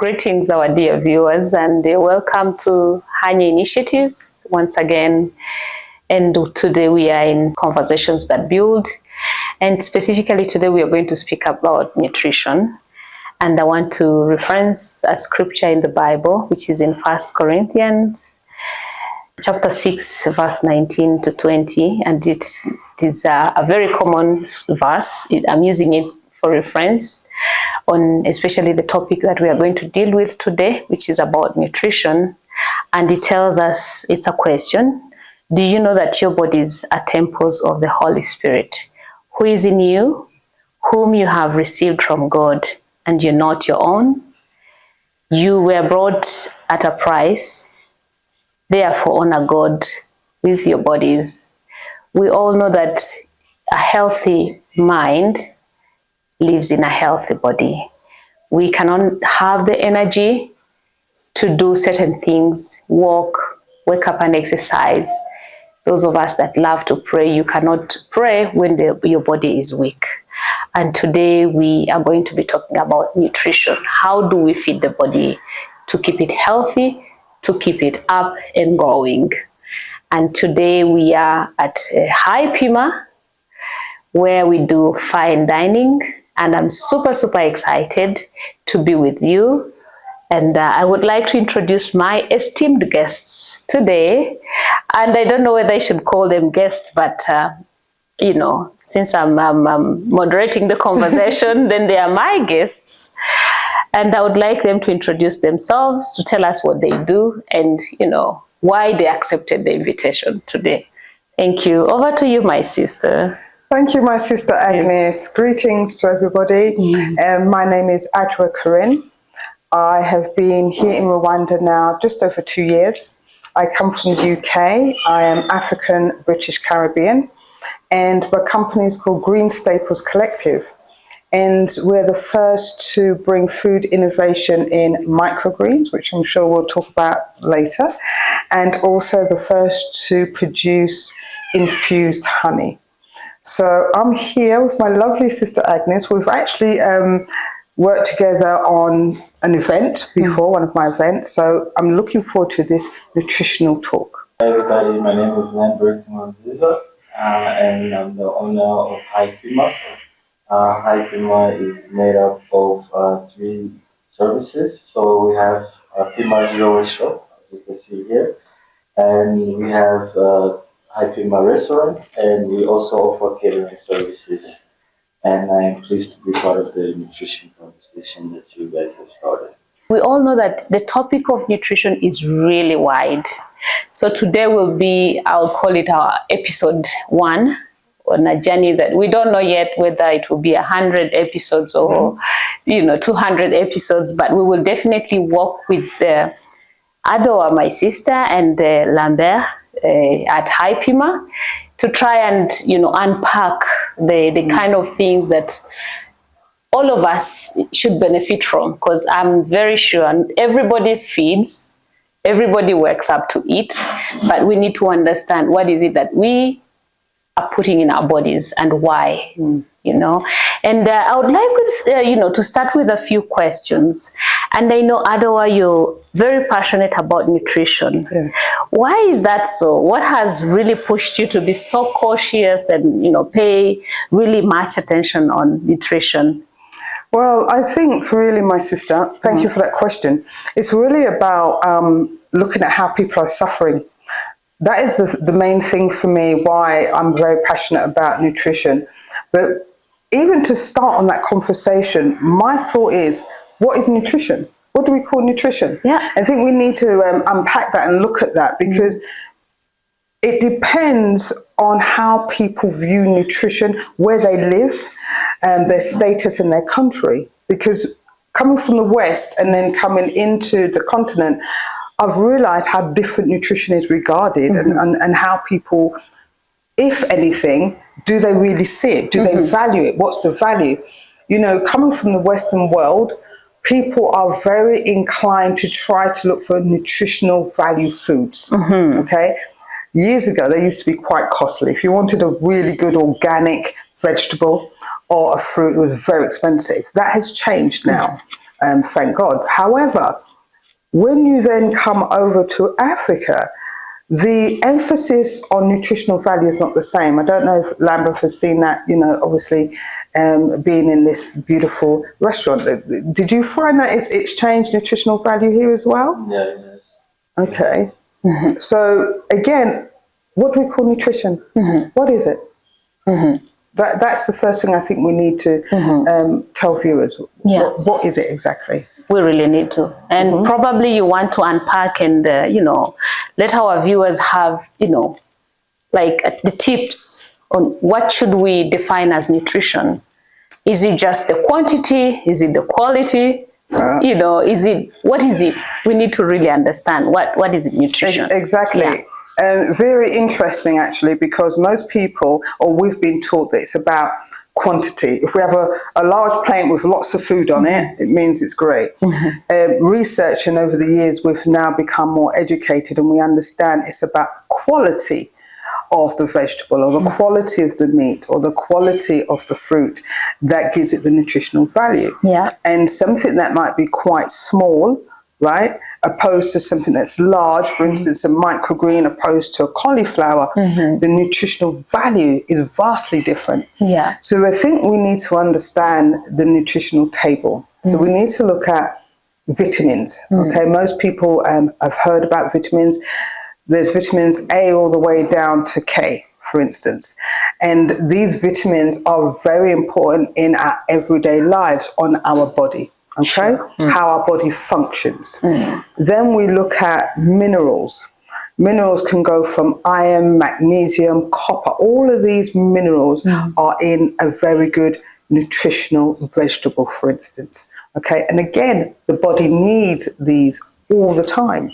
Greetings, our dear viewers, and welcome to HI.PIMA Initiatives once again. And today we are in Conversations That Build. And specifically today we are going to speak about nutrition. And I want to reference a scripture in the Bible, which is in 1 Corinthians chapter 6, verse 19 to 20. And it is a very common verse. I'm using it for reference on especially the topic that we are going to deal with today, which is about nutrition. And it tells us, it's a question: do you know that your bodies are temples of the Holy Spirit, who is in you, whom you have received from God, and you're not your own? You were bought at a price. Therefore, honor God with your bodies. We all know that a healthy mind lives in a healthy body. We cannot have the energy to do certain things, walk, wake up and exercise. Those of us that love to pray, you cannot pray when your body is weak. And today we are going to be talking about nutrition. How do we feed the body to keep it healthy, to keep it up and going? And today we are at HI.PIMA, where we do fine dining. And I'm super excited to be with you. And I would like to introduce my esteemed guests today. And I don't know whether I should call them guests, but you know, since I'm moderating the conversation, then they are my guests. And I would like them to introduce themselves, to tell us what they do, and you know, why they accepted the invitation today. Thank you. Over to you, my sister. Thank you, my sister Agnes. Yes. Greetings to everybody. My name is Adwa Corinne. I have been here in Rwanda now just over 2 years. I come from the UK. I am African, British, Caribbean. And my company is called Green Staples Collective. And we're the first to bring food innovation in microgreens, which I'm sure we'll talk about later. And also the first to produce infused honey. So I'm here with my lovely sister Agnes. We've actually worked together on an event before, one of my events. So I'm looking forward to this nutritional talk. Hi everybody, my name is Lambert Mwanziza, and I'm the owner of HI.PIMA. HI.PIMA is made up of 3 services. So we have PIMA Zero Restaurant, as you can see here, and we have HI.PIMA Restaurant, and we also offer catering services. And I am pleased to be part of the nutrition conversation that you guys have started. We all know that the topic of nutrition is really wide. So today will be, I'll call it our episode 1 on a journey that we don't know yet whether it will be 100 episodes or 200 episodes, but we will definitely walk with Adwa, my sister, and Lambert at HI.PIMA to try and unpack the kind of things that all of us should benefit from, because I'm very sure everybody feeds, everybody works up to eat, but we need to understand what is it that we are putting in our bodies and why. And I would like to start with a few questions. And I know, Adwa, you're very passionate about nutrition. Yes. Why is that so? What has really pushed you to be so cautious and pay really much attention on nutrition? Well, I think really, my sister, thank you for that question. It's really about looking at how people are suffering. That is the main thing for me, why I'm very passionate about nutrition. But even to start on that conversation, my thought is, what is nutrition? What do we call nutrition? Yeah. I think we need to unpack that and look at that, because it depends on how people view nutrition, where they live, their status in their country. Because coming from the West and then coming into the continent, I've realized how different nutrition is regarded and how people, if anything, do they really see it? Do they value it? What's the value? Coming from the Western world, people are very inclined to try to look for nutritional value foods, okay? Years ago, they used to be quite costly. If you wanted a really good organic vegetable or a fruit, it was very expensive. That has changed now. thank God. However, when you then come over to Africa, the emphasis on nutritional value is not the same. I don't know if Lambeth has seen that, you know, obviously being in this beautiful restaurant. Did you find that it's changed nutritional value here as well? Yeah, it is. Okay. Mm-hmm. So again, what do we call nutrition? Mm-hmm. What is it? Mm-hmm. That's the first thing I think we need to tell viewers. Yeah. What is it exactly? We really need to. And probably you want to unpack and, you know, let our viewers have, you know, like the tips on what should we define as nutrition. Is it just the quantity? Is it the quality? You know, what is it? We need to really understand what is it, nutrition. Exactly. Yeah. Very interesting, actually, because most people, or we've been taught that it's about quantity. If we have a large plate with lots of food on it, it means it's great. Researching over the years, we've now become more educated and we understand it's about the quality of the vegetable or the quality of the meat or the quality of the fruit that gives it the nutritional value. Yeah. And something that might be quite small, right, opposed to something that's large, for instance, a microgreen opposed to a cauliflower, the nutritional value is vastly different. Yeah. So I think we need to understand the nutritional table. So we need to look at vitamins. Okay, most people have heard about vitamins. There's vitamins A all the way down to K, for instance. And these vitamins are very important in our everyday lives on our body. Okay, how our body functions. Then we look at minerals. Minerals can go from iron, magnesium, copper. All of these minerals are in a very good nutritional vegetable, for instance. Okay, and again, the body needs these all the time.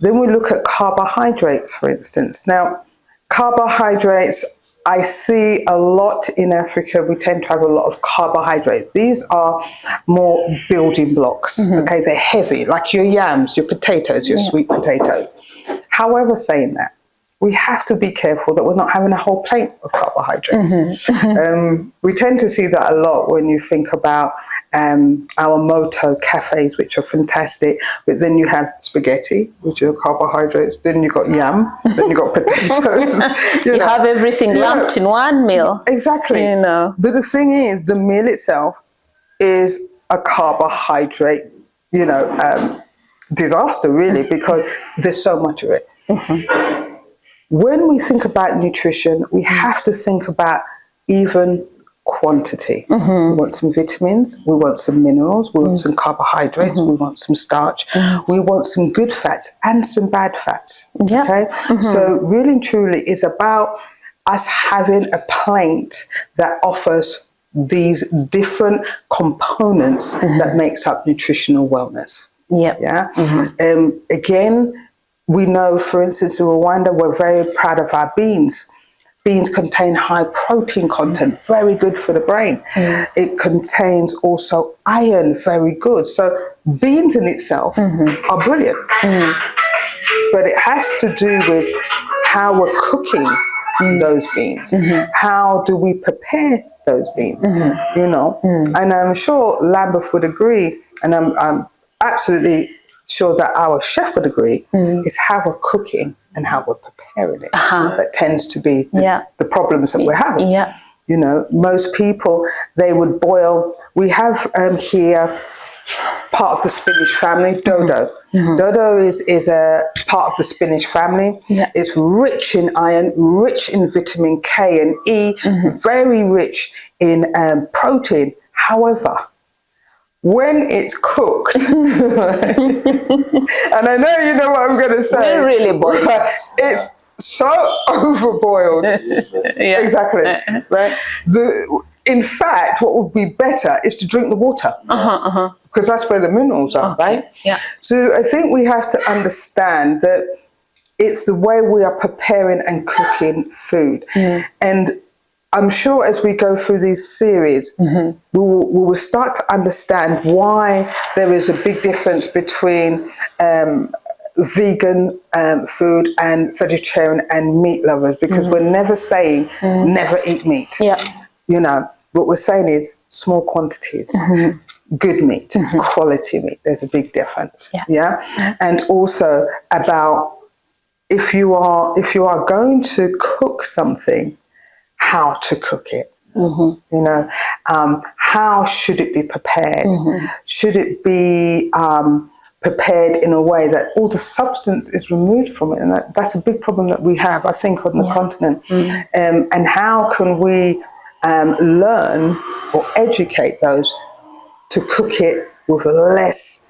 Then we look at carbohydrates, for instance. Now, carbohydrates, I see a lot in Africa. We tend to have a lot of carbohydrates. These are more building blocks. Okay, they're heavy, like your yams, your potatoes, your sweet potatoes. However, saying that, we have to be careful that we're not having a whole plate of carbohydrates. We tend to see that a lot when you think about our moto cafes, which are fantastic, but then you have spaghetti, which are carbohydrates, then you've got yam, then you've got potatoes. You have everything lumped in one meal. Exactly. You know. But the thing is, the meal itself is a carbohydrate, you know, disaster, really, because there's so much of it. When we think about nutrition, we have to think about even quantity. We want some vitamins, we want some minerals, we want some carbohydrates, we want some starch, we want some good fats and some bad fats. Yep. Okay? So really and truly it's about us having a plate that offers these different components that makes up nutritional wellness. Yep. Yeah. Again, we know, for instance, in Rwanda, we're very proud of our beans. Beans contain high protein content, very good for the brain. It contains also iron, very good. So beans in itself are brilliant. But it has to do with how we're cooking those beans. How do we prepare those beans? You know, and I'm sure Lambeth would agree, and I'm absolutely sure that our chef would agree, is how we're cooking and how we're preparing it. That tends to be the problems that we're having. You know, most people, they would boil. We have here part of the spinach family, dodo. Dodo is a part of the spinach family. It's rich in iron, rich in vitamin K and E, very rich in protein. However, when it's cooked, and I know you know what I'm going to say. We're really boiled. It's so overboiled. Exactly. Right. In fact, what would be better is to drink the water. Because that's where the minerals are, right? So I think we have to understand that it's the way we are preparing and cooking food. And I'm sure as we go through these series, we will start to understand why there is a big difference between vegan food and vegetarian and meat lovers, because we're never saying never eat meat. You know, what we're saying is small quantities. good meat, quality meat. There's a big difference. Yeah. And also about if you are going to cook something, how to cook it. You know, how should it be prepared? Should it be prepared in a way that all the substance is removed from it? And that's a big problem that we have, I think, on the continent. And how can we learn or educate those to cook it with less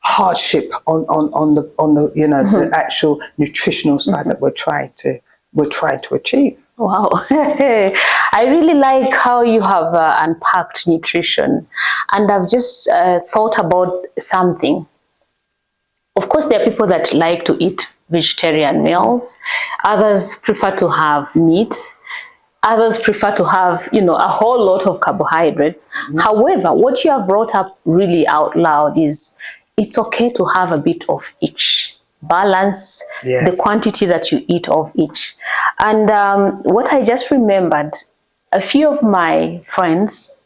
hardship on the you know the actual nutritional side that we're trying to achieve. Wow. I really like how you have unpacked nutrition, and I've just thought about something. Of course, there are people that like to eat vegetarian meals. Others prefer to have meat. Others prefer to have, you know, a whole lot of carbohydrates. However, what you have brought up really out loud is it's okay to have a bit of each. Balance the quantity that you eat of each. And what I just remembered, a few of my friends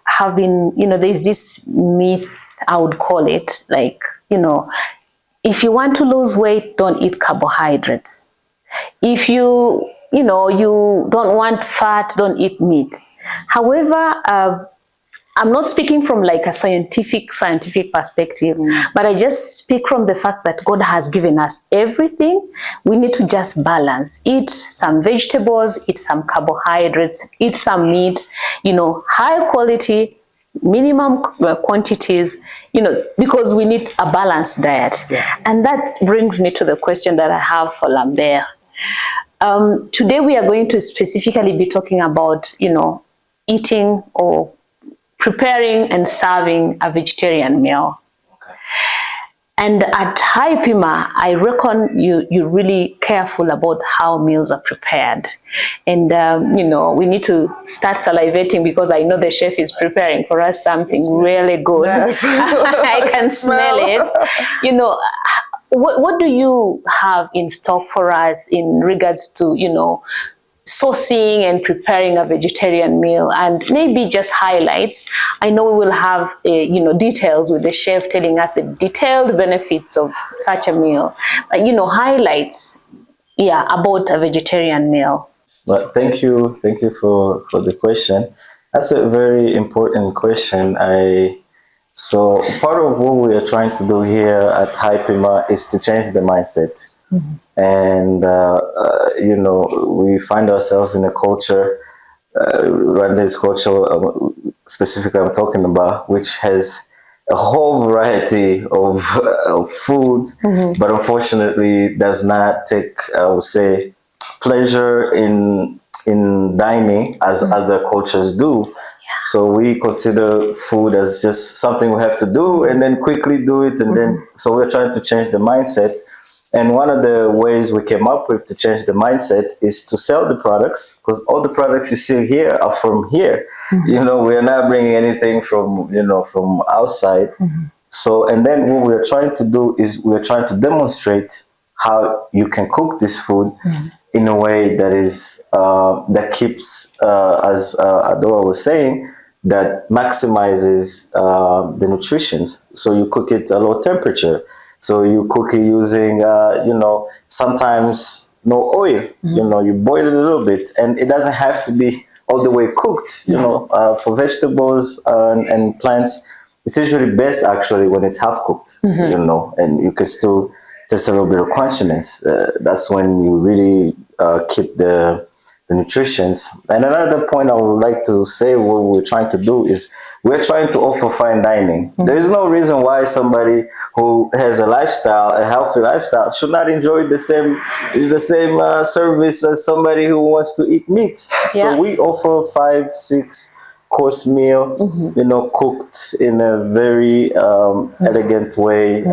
have been, you know, there's this myth, I would call it, like, you know, if you want to lose weight, don't eat carbohydrates. If you know, you don't want fat, don't eat meat. However, I'm not speaking from like a scientific perspective, but I just speak from the fact that God has given us everything. We need to just balance. Eat some vegetables, eat some carbohydrates, eat some meat, you know, high quality, minimum quantities, you know, because we need a balanced diet. And that brings me to the question that I have for Lambert. Today we are going to specifically be talking about, you know, eating or preparing and serving a vegetarian meal. And at HI.PIMA, I reckon you're really careful about how meals are prepared. And, you know, we need to start salivating because I know the chef is preparing for us something really good. I can smell it. You know, what do you have in stock for us in regards to, you know, sourcing and preparing a vegetarian meal, and maybe just highlights? I know we will have you know, details with the chef telling us the detailed benefits of such a meal, but you know, highlights about a vegetarian meal. But thank you for the question. That's a very important question. So part of what we are trying to do here at HI.PIMA is to change the mindset. And, you know, we find ourselves in a culture, Rwanda's culture, specifically I'm talking about, which has a whole variety of foods, but unfortunately does not take, I would say, pleasure in dining as other cultures do. So we consider food as just something we have to do and then quickly do it. And then, so we're trying to change the mindset. And one of the ways we came up with to change the mindset is to sell the products, because all the products you see here are from here. You know, we're not bringing anything from, you know, from outside. So, and then what we're trying to do is we're trying to demonstrate how you can cook this food in a way that is, that keeps, as Adoa was saying, that maximizes the nutrition. So you cook it at low temperature. So you cook it using, you know, sometimes no oil, you know, you boil it a little bit, and it doesn't have to be all the way cooked, you know, for vegetables and plants. It's usually best actually when it's half cooked, you know, and you can still taste a little bit of crunchiness. That's when you really keep the nutritions. And another point I would like to say, what we're trying to do is we're trying to offer fine dining. There is no reason why somebody who has a lifestyle, a healthy lifestyle, should not enjoy the same service as somebody who wants to eat meat. So we offer 5-6 course meal, you know, cooked in a very elegant way,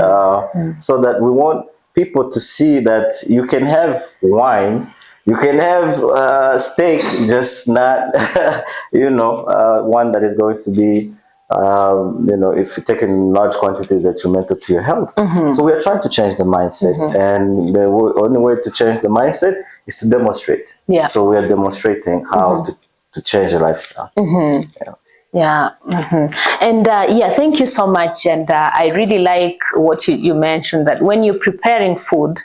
so that we want people to see that you can have wine, you can have steak, just not, you know, one that is going to be, you know, if you take in large quantities detrimental to your health. So we are trying to change the mindset, and the only way to change the mindset is to demonstrate. So we are demonstrating how to change the lifestyle. Yeah. And yeah, thank you so much. And I really like what you mentioned, that when you're preparing food,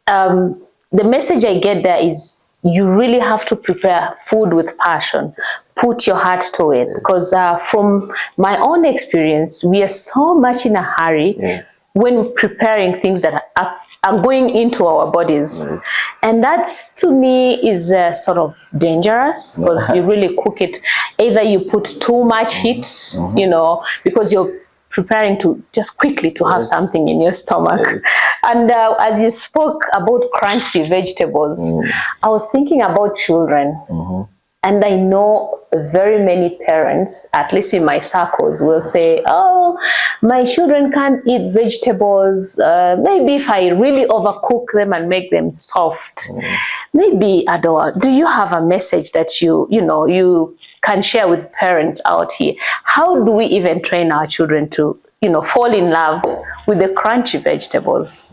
the message I get there is you really have to prepare food with passion. Put your heart to it. Because from my own experience, we are so much in a hurry when preparing things that are going into our bodies. And that's, to me, is sort of dangerous, because you really cook it. Either you put too much heat, you know, because you're preparing to just quickly to have something in your stomach. And as you spoke about crunchy vegetables, I was thinking about children. And I know very many parents, at least in my circles, will say, oh, my children can't eat vegetables. Maybe if I really overcook them and make them soft. Maybe, Adora, do you have a message that you can share with parents out here? How do we even train our children to, fall in love with the crunchy vegetables?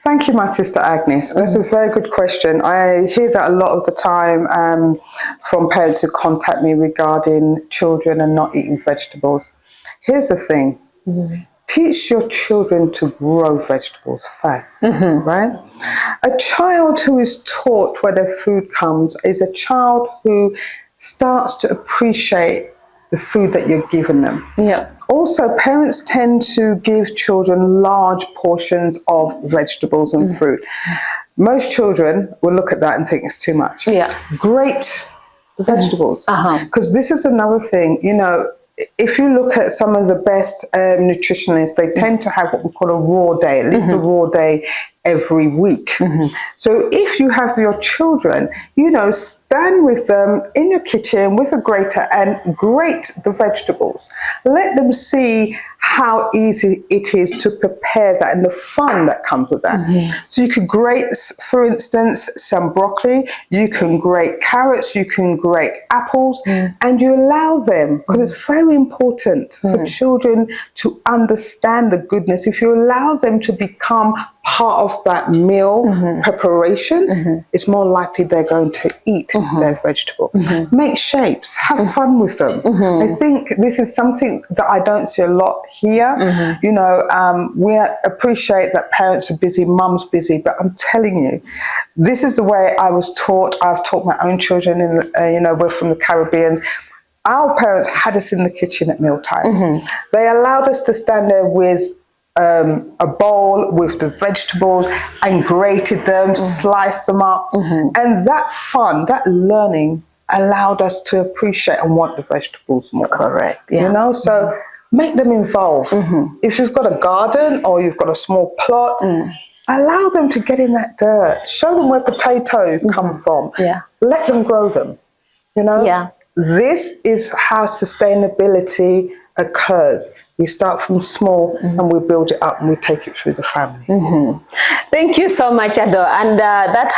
Thank you, my sister Agnes. That's a very good question. I hear that a lot of the time from parents who contact me regarding children and not eating vegetables. Here's the thing. Teach your children to grow vegetables first, right? A child who is taught where their food comes is a child who starts to appreciate the food that you're giving them. Yeah. Also, parents tend to give children large portions of vegetables and fruit. Most children will look at that and think it's too much. Yeah. Grate the vegetables. Because this is another thing, if you look at some of the best nutritionists, they tend to have what we call a raw day, at least a raw day every week. So if you have your children, stand with them in your kitchen with a grater and grate the vegetables. Let them see how easy it is to prepare that and the fun that comes with that. So you could grate, for instance, some broccoli, you can grate carrots, you can grate apples, and you allow them, because it's very important for children to understand the goodness. If you allow them to become part of that meal preparation, it's more likely they're going to eat their vegetable. Make shapes, have fun with them. I think this is something that I don't see a lot here. We appreciate that parents are busy, mum's busy, but I'm telling you, this is the way I was taught. I've taught my own children, we're from the Caribbean. Our parents had us in the kitchen at meal times. They allowed us to stand there with a bowl with the vegetables and grated them, sliced them up. And that fun, that learning allowed us to appreciate and want the vegetables more. Correct. Yeah. So make them involved. If you've got a garden or you've got a small plot, allow them to get in that dirt. Show them where potatoes come from. Yeah. Let them grow them. Yeah. This is how sustainability occurs. We start from small and we build it up and we take it through the family. Thank you so much, Ado. And that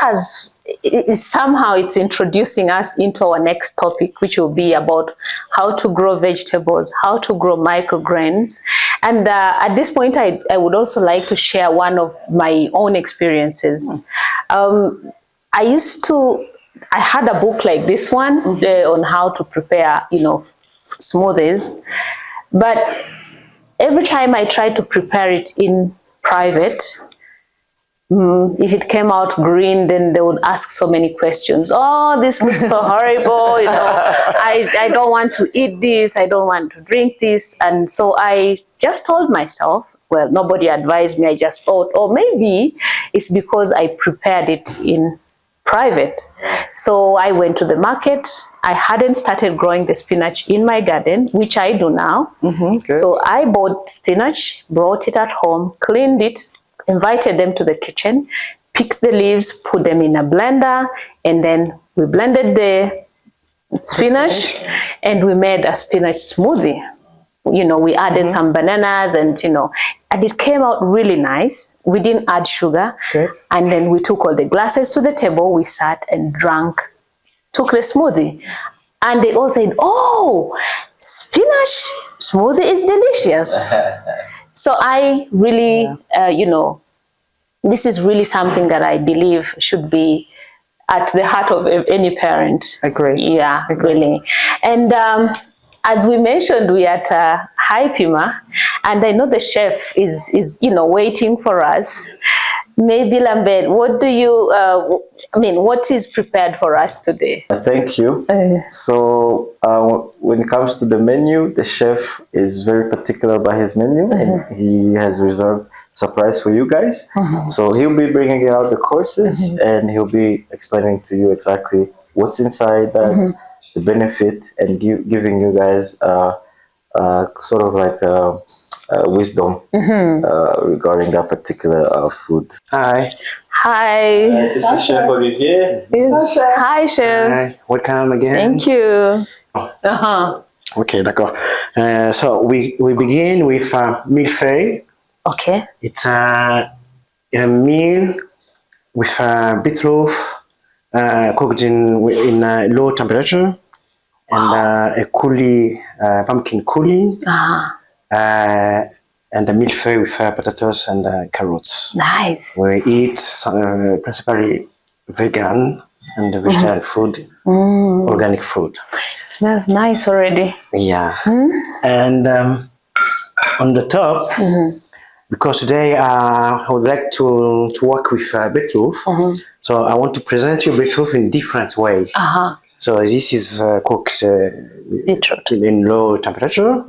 somehow it's introducing us into our next topic, which will be about how to grow vegetables, how to grow microgreens. And at this point, I would also like to share one of my own experiences. I had a book like this one on how to prepare, smoothies. But every time I tried to prepare it in private, if it came out green, then they would ask so many questions. Oh, this looks so horrible. I don't want to eat this. I don't want to drink this. And so I just told myself, well, nobody advised me. I just thought, oh, maybe it's because I prepared it in private. So I went to the market. I hadn't started growing the spinach in my garden, which I do now. So I bought spinach, brought it at home, cleaned it, invited them to the kitchen, picked the leaves, put them in a blender, and then we blended the spinach and we made a spinach smoothie. We added some bananas and it came out really nice. We didn't add sugar. And then we took all the glasses to the table. We sat and took the smoothie. And they all said, oh, spinach smoothie is delicious. So I really, this is really something that I believe should be at the heart of any parent. Agree. Yeah, really. And as we mentioned, we are at HI.PIMA, and I know the chef is waiting for us. Maybe Lambert, what do you? What is prepared for us today? Thank you. So when it comes to the menu, the chef is very particular by his menu, and he has reserved surprise for you guys. So he'll be bringing out the courses, and he'll be explaining to you exactly what's inside that, the benefit, and giving you guys sort of like wisdom regarding that particular food. Hi. Hi. This is Chef Olivier. Yes. Hi, chef. Hi. Welcome again. Thank you. Okay, d'accord. So we begin with millefeuille. Okay. It's a meal with beetroot cooked in low temperature, and a coulis, pumpkin coulis, and the millefeuille with potatoes and carrots. Nice. We eat principally vegan and vegetarian food, organic food. It smells nice already. Yeah. And on the top, because today I would like to work with beetroot, so I want to present you beetroot in different way. So this is cooked in low temperature,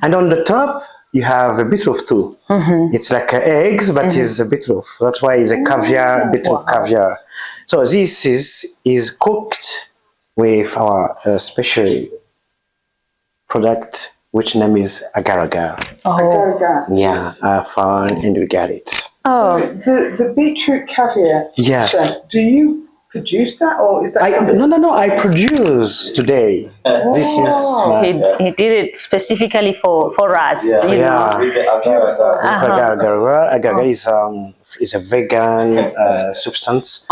and on the top you have a beetroot too. It's like eggs, but it's a beetroot. That's why it's a caviar, beetroot caviar. So this is cooked with our special product, which name is agar-agar. Agar-agar. Yeah, I found and we got it. So the beetroot caviar. Yes. Chef, do you produce that, or is that? No. I produce today. This is He did it specifically for us. Yeah. Agar-agar. Agar-agar is a vegan substance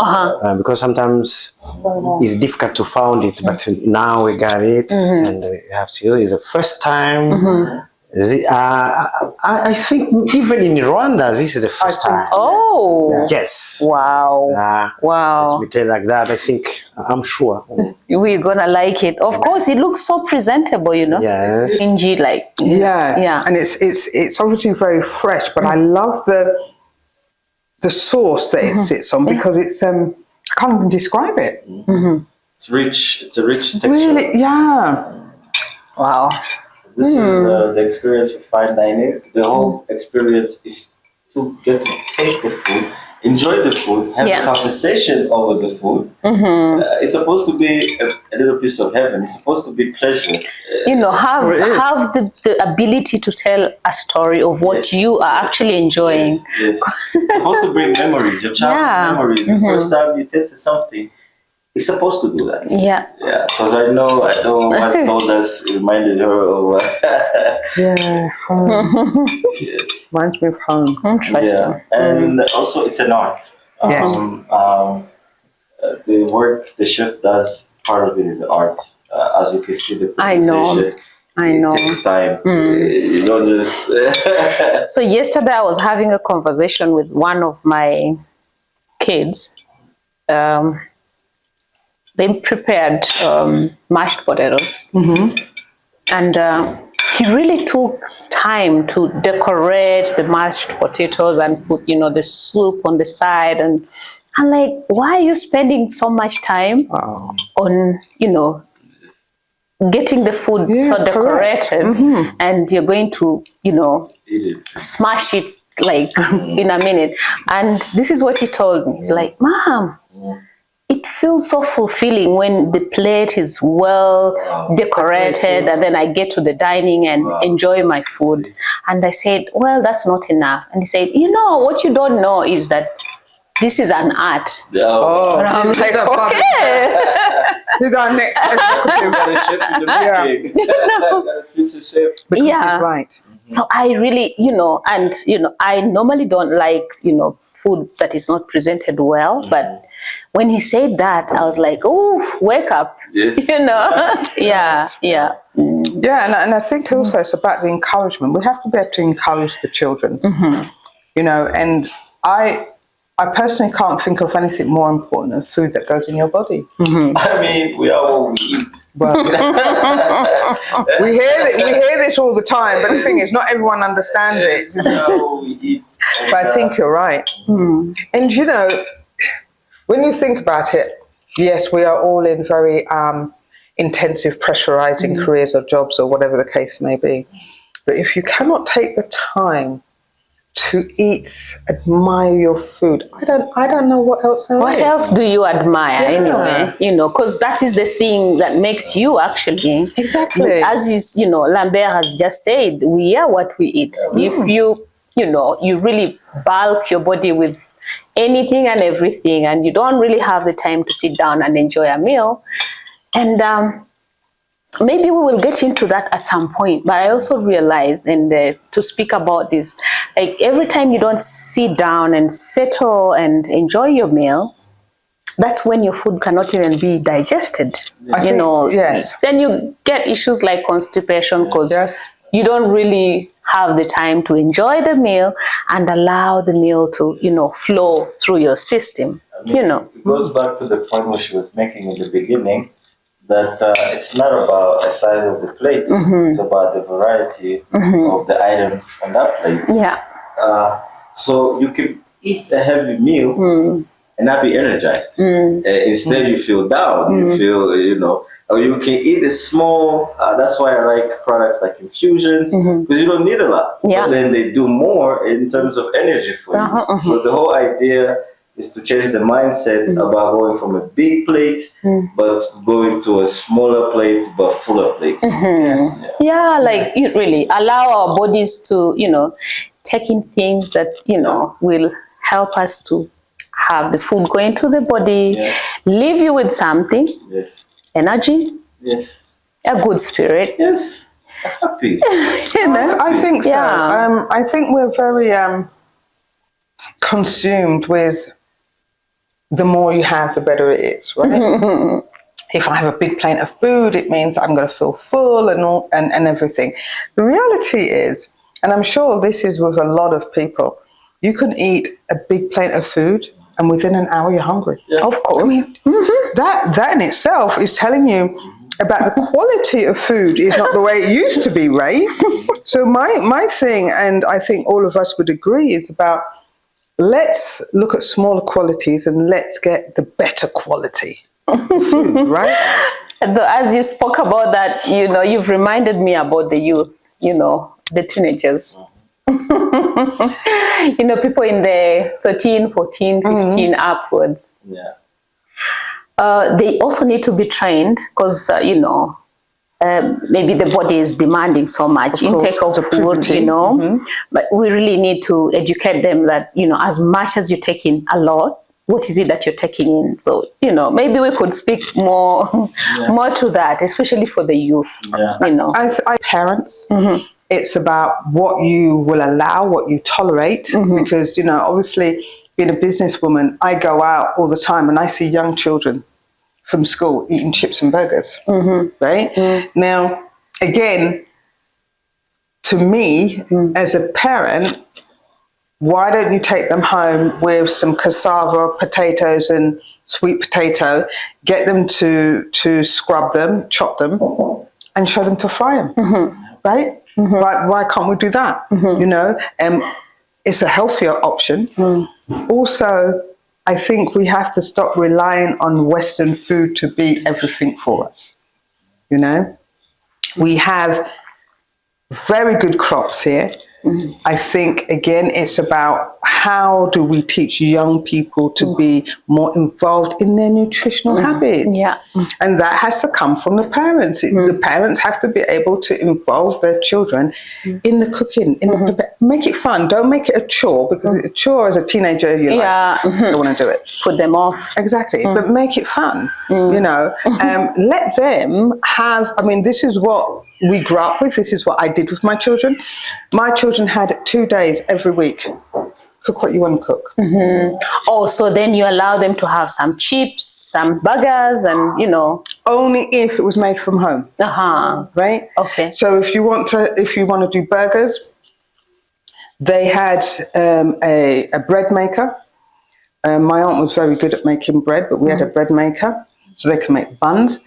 because sometimes it's difficult to find it, but now we got it and we have to use it. It's the first time. I think even in Rwanda, this is the first time. Oh. Yes. Wow. Wow. Let me tell you like that. I think, I'm sure. We're gonna like it. Of course, it looks so presentable, Yes. Stingy, like. Yeah. And it's obviously very fresh, but I love the sauce that it sits on because it's I can't even describe it. It's rich. It's a rich texture. Really, yeah. Wow. This is the experience of fine dining. The whole experience is to get to taste the food, enjoy the food, have a conversation over the food. It's supposed to be a little piece of heaven. It's supposed to be pleasure. Have the ability to tell a story of what you are actually enjoying. Yes. It's supposed to bring memories, your childhood memories. The first time you tasted something, it's supposed to do that. Yeah. Yeah, because I know once told us, it reminded her of Home. yes. Reminds me of home. Interesting. Yeah. And also it's an art. Yes. The work the chef does, part of it is art. As you can see, the presentation. I know. It takes time. You don't just. So yesterday I was having a conversation with one of my kids. They prepared mashed potatoes, and he really took time to decorate the mashed potatoes and put, the soup on the side. And I'm like, why are you spending so much time on, getting the food so decorated, and you're going to, smash it like in a minute? And this is what he told me. He's like, Mom, it feels so fulfilling when the plate is well decorated and then I get to the dining and enjoy my food. And I said, well, that's not enough. And he said, what you don't know is that this is an art. And I'm like, okay. Who's our next Future chef. Because he's right. So I really, and, I normally don't like, food that is not presented well, but when he said that, I was like, oh, wake up. Yes. Yeah. Yeah, and I think also it's about the encouragement. We have to be able to encourage the children, and I personally can't think of anything more important than food that goes in your body. I mean, we are what we eat. Well, we hear this all the time, but the thing is, not everyone understands Yes, it. we are what we eat. But I think you're right. And you know, when you think about it, yes, we are all in very intensive, pressurizing careers or jobs or whatever the case may be. But if you cannot take the time to eat, admire your food, I don't know what else there What is. else do you admire Yeah. anyway? Because that is the thing that makes you actually. Exactly. As Lambert has just said, we are what we eat. If you really bulk your body with anything and everything, and you don't really have the time to sit down and enjoy a meal, and maybe we will get into that at some point, but I also realize, and to speak about this, like every time you don't sit down and settle and enjoy your meal, that's when your food cannot even be digested. Yes. Then you get issues like constipation because you don't really have the time to enjoy the meal and allow the meal to, flow through your system. I mean, it goes back to the point where she was making in the beginning, that it's not about the size of the plate, it's about the variety of the items on that plate. Yeah. So you can eat a heavy meal and not be energized. Instead, you feel down, you feel, or you can eat a small, that's why I like products like infusions, because you don't need a lot. Yeah. But then they do more in terms of energy for you. So the whole idea is to change the mindset about going from a big plate, but going to a smaller plate, but fuller plate. Yes. Yeah, like you really allow our bodies to, take in things that, will help us to have the food go into the body, leave you with something, energy, a good spirit. Yes, happy. I think so. Yeah. I think we're very consumed with the more you have, the better it is, right? If I have a big plate of food, it means I'm going to feel full and everything. The reality is, and I'm sure this is with a lot of people, you can eat a big plate of food and within an hour you're hungry. Yeah. Of course. I mean, that in itself is telling you about the quality of food is not the way it used to be, right? So my thing, and I think all of us would agree, is about let's look at smaller qualities and let's get the better quality of food, right? As you spoke about that, you've reminded me about the youth, the teenagers. People in the 13, 14, 15 upwards. Yeah. They also need to be trained because, maybe the body is demanding so much intake of food, but we really need to educate them that, as much as you take in a lot, what is it that you're taking in? So, maybe we could speak more to that, especially for the youth, I parents, it's about what you will allow, what you tolerate, because, obviously being a businesswoman, I go out all the time and I see young children from school eating chips and burgers, right? Now, again, to me, as a parent, why don't you take them home with some cassava, potatoes and sweet potato, get them to scrub them, chop them, and show them to fry them, right? Why can't we do that? It's a healthier option. Also, I think we have to stop relying on Western food to be everything for us. We have very good crops here. I think, again, it's about how do we teach young people to be more involved in their nutritional habits. Yeah. And that has to come from the parents. The parents have to be able to involve their children in the cooking, make it fun. Don't make it a chore, because a chore as a teenager, you're like, I don't want to do it. Put them off. Exactly. But make it fun, let them have, this is what we grew up with. This is what I did with my children. My children had 2 days every week. Cook what you want to cook. Oh, so then you allow them to have some chips, some burgers, and only if it was made from home. Right? Okay. So if you want to do burgers, they had a bread maker, My aunt was very good at making bread, but we had a bread maker, so they could make buns.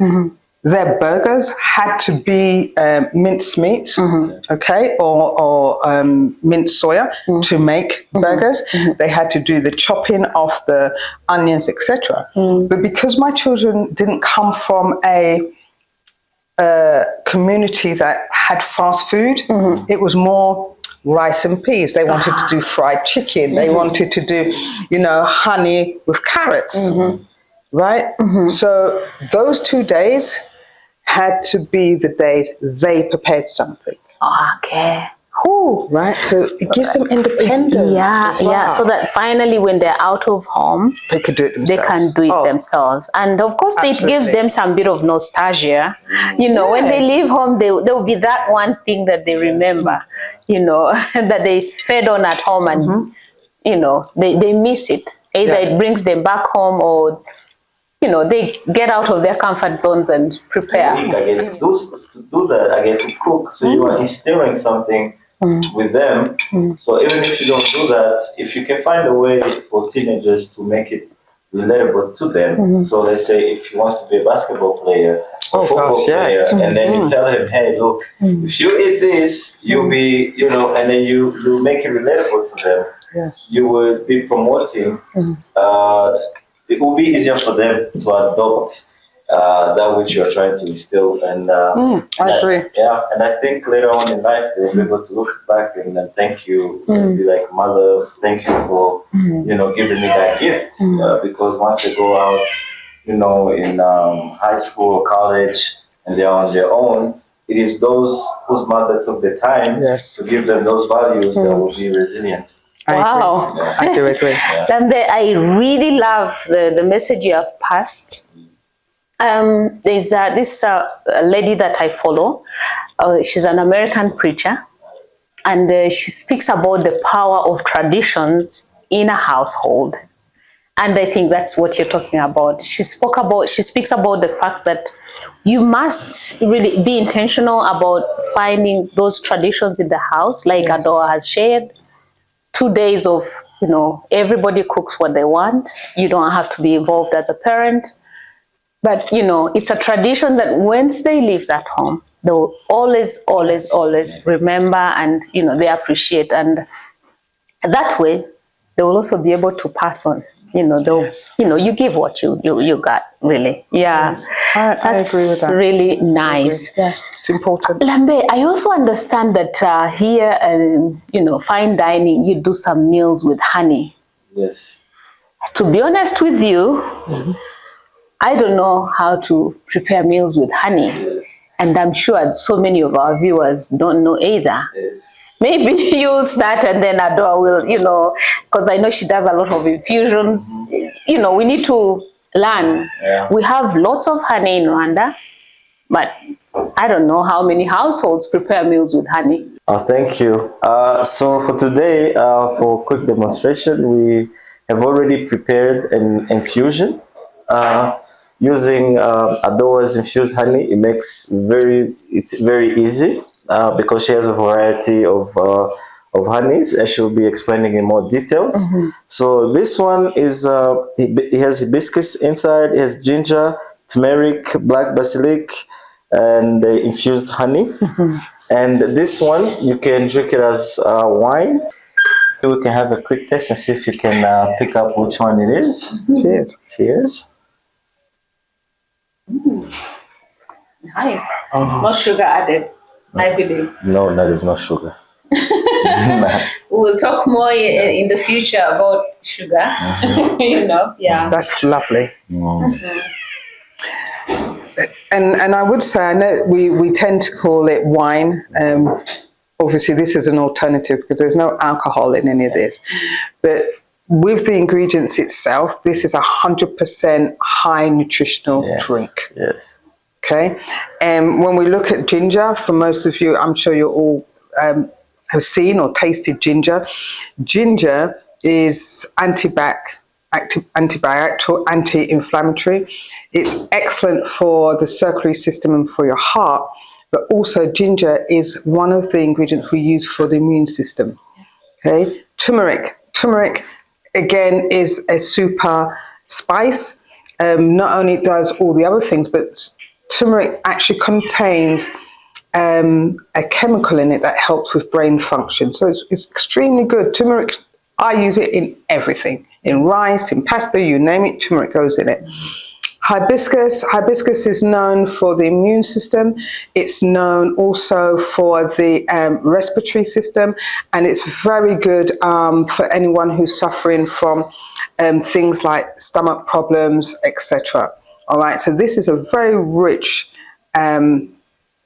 Their burgers had to be minced meat, okay, or minced soya to make burgers. They had to do the chopping of the onions, etc. But because my children didn't come from a community that had fast food, it was more rice and peas. They wanted to do fried chicken. They wanted to do, honey with carrots, right? So those 2 days had to be the days they prepared something. Okay. Who? Right? So it gives them independence. Yeah, as well. yeah. So that finally when they're out of home, They could do it themselves. they can do it themselves. And of course, it gives them some bit of nostalgia. When they leave home, there will be that one thing that they remember, that they fed on at home and, they miss it. Either it brings them back home or, they get out of their comfort zones and prepare. I get to do that. I get to cook. So you are instilling something with them. So even if you don't do that, if you can find a way for teenagers to make it relatable to them. So let's say if he wants to be a basketball player or football player, and then you tell him, hey, look, if you eat this, you'll be, and then you make it relatable to them. Yes. You will be promoting. It will be easier for them to adopt that which you're trying to instill. And I agree. And I think later on in life they'll be able to look back and then thank you, and be like, Mother, thank you for giving me that gift. Because once they go out, in high school or college, and they're on their own, it is those whose mother took the time to give them those values that will be resilient. Wow. I do agree. And I really love the message you have passed. There's this lady that I follow. She's an American preacher, and she speaks about the power of traditions in a household. And I think that's what you're talking about. She speaks about the fact that you must really be intentional about finding those traditions in the house, like Adoa has shared. 2 days of, everybody cooks what they want. You don't have to be involved as a parent. But, it's a tradition that once they leave that home, they'll always, always, always remember and, they appreciate. And that way, they will also be able to pass on. You give what you got, really. Yeah. I agree with that. Really nice. Yes, it's important. Lambe, I also understand that here, fine dining, you do some meals with honey. Yes. To be honest with you, I don't know how to prepare meals with honey. Yes. And I'm sure so many of our viewers don't know either. Yes. Maybe you'll start and then Adoa will, because I know she does a lot of infusions. We need to learn. Yeah. We have lots of honey in Rwanda, but I don't know how many households prepare meals with honey. Thank you. So for today, for quick demonstration, we have already prepared an infusion using Adoa's infused honey. It's very easy because she has a variety of honeys, and she'll be explaining in more details. So this one is it has hibiscus inside. It has ginger, turmeric, black basilic, and the infused honey. And this one, you can drink it as wine. We can have a quick test and see if you can pick up which one it is. Cheers. Cheers. Nice. No sugar added, I believe. No, that is not sugar. We'll talk more in the future about sugar. Yeah. That's lovely. And I would say, I know we tend to call it wine. Obviously, this is an alternative because there's no alcohol in any of this. But with the ingredients itself, this is 100% high nutritional drink. Yes. Okay. And when we look at ginger, for most of you, I'm sure you all have seen or tasted ginger. Ginger is antibacterial, anti-inflammatory. It's excellent for the circulatory system and for your heart, but also ginger is one of the ingredients we use for the immune system. Okay, turmeric again, is a super spice. Not only does all the other things, but turmeric actually contains a chemical in it that helps with brain function. So it's extremely good. Turmeric, I use it in everything. In rice, in pasta, you name it, turmeric goes in it. Hibiscus is known for the immune system. It's known also for the respiratory system, and it's very good for anyone who's suffering from things like stomach problems, etc. All right, so this is a very rich,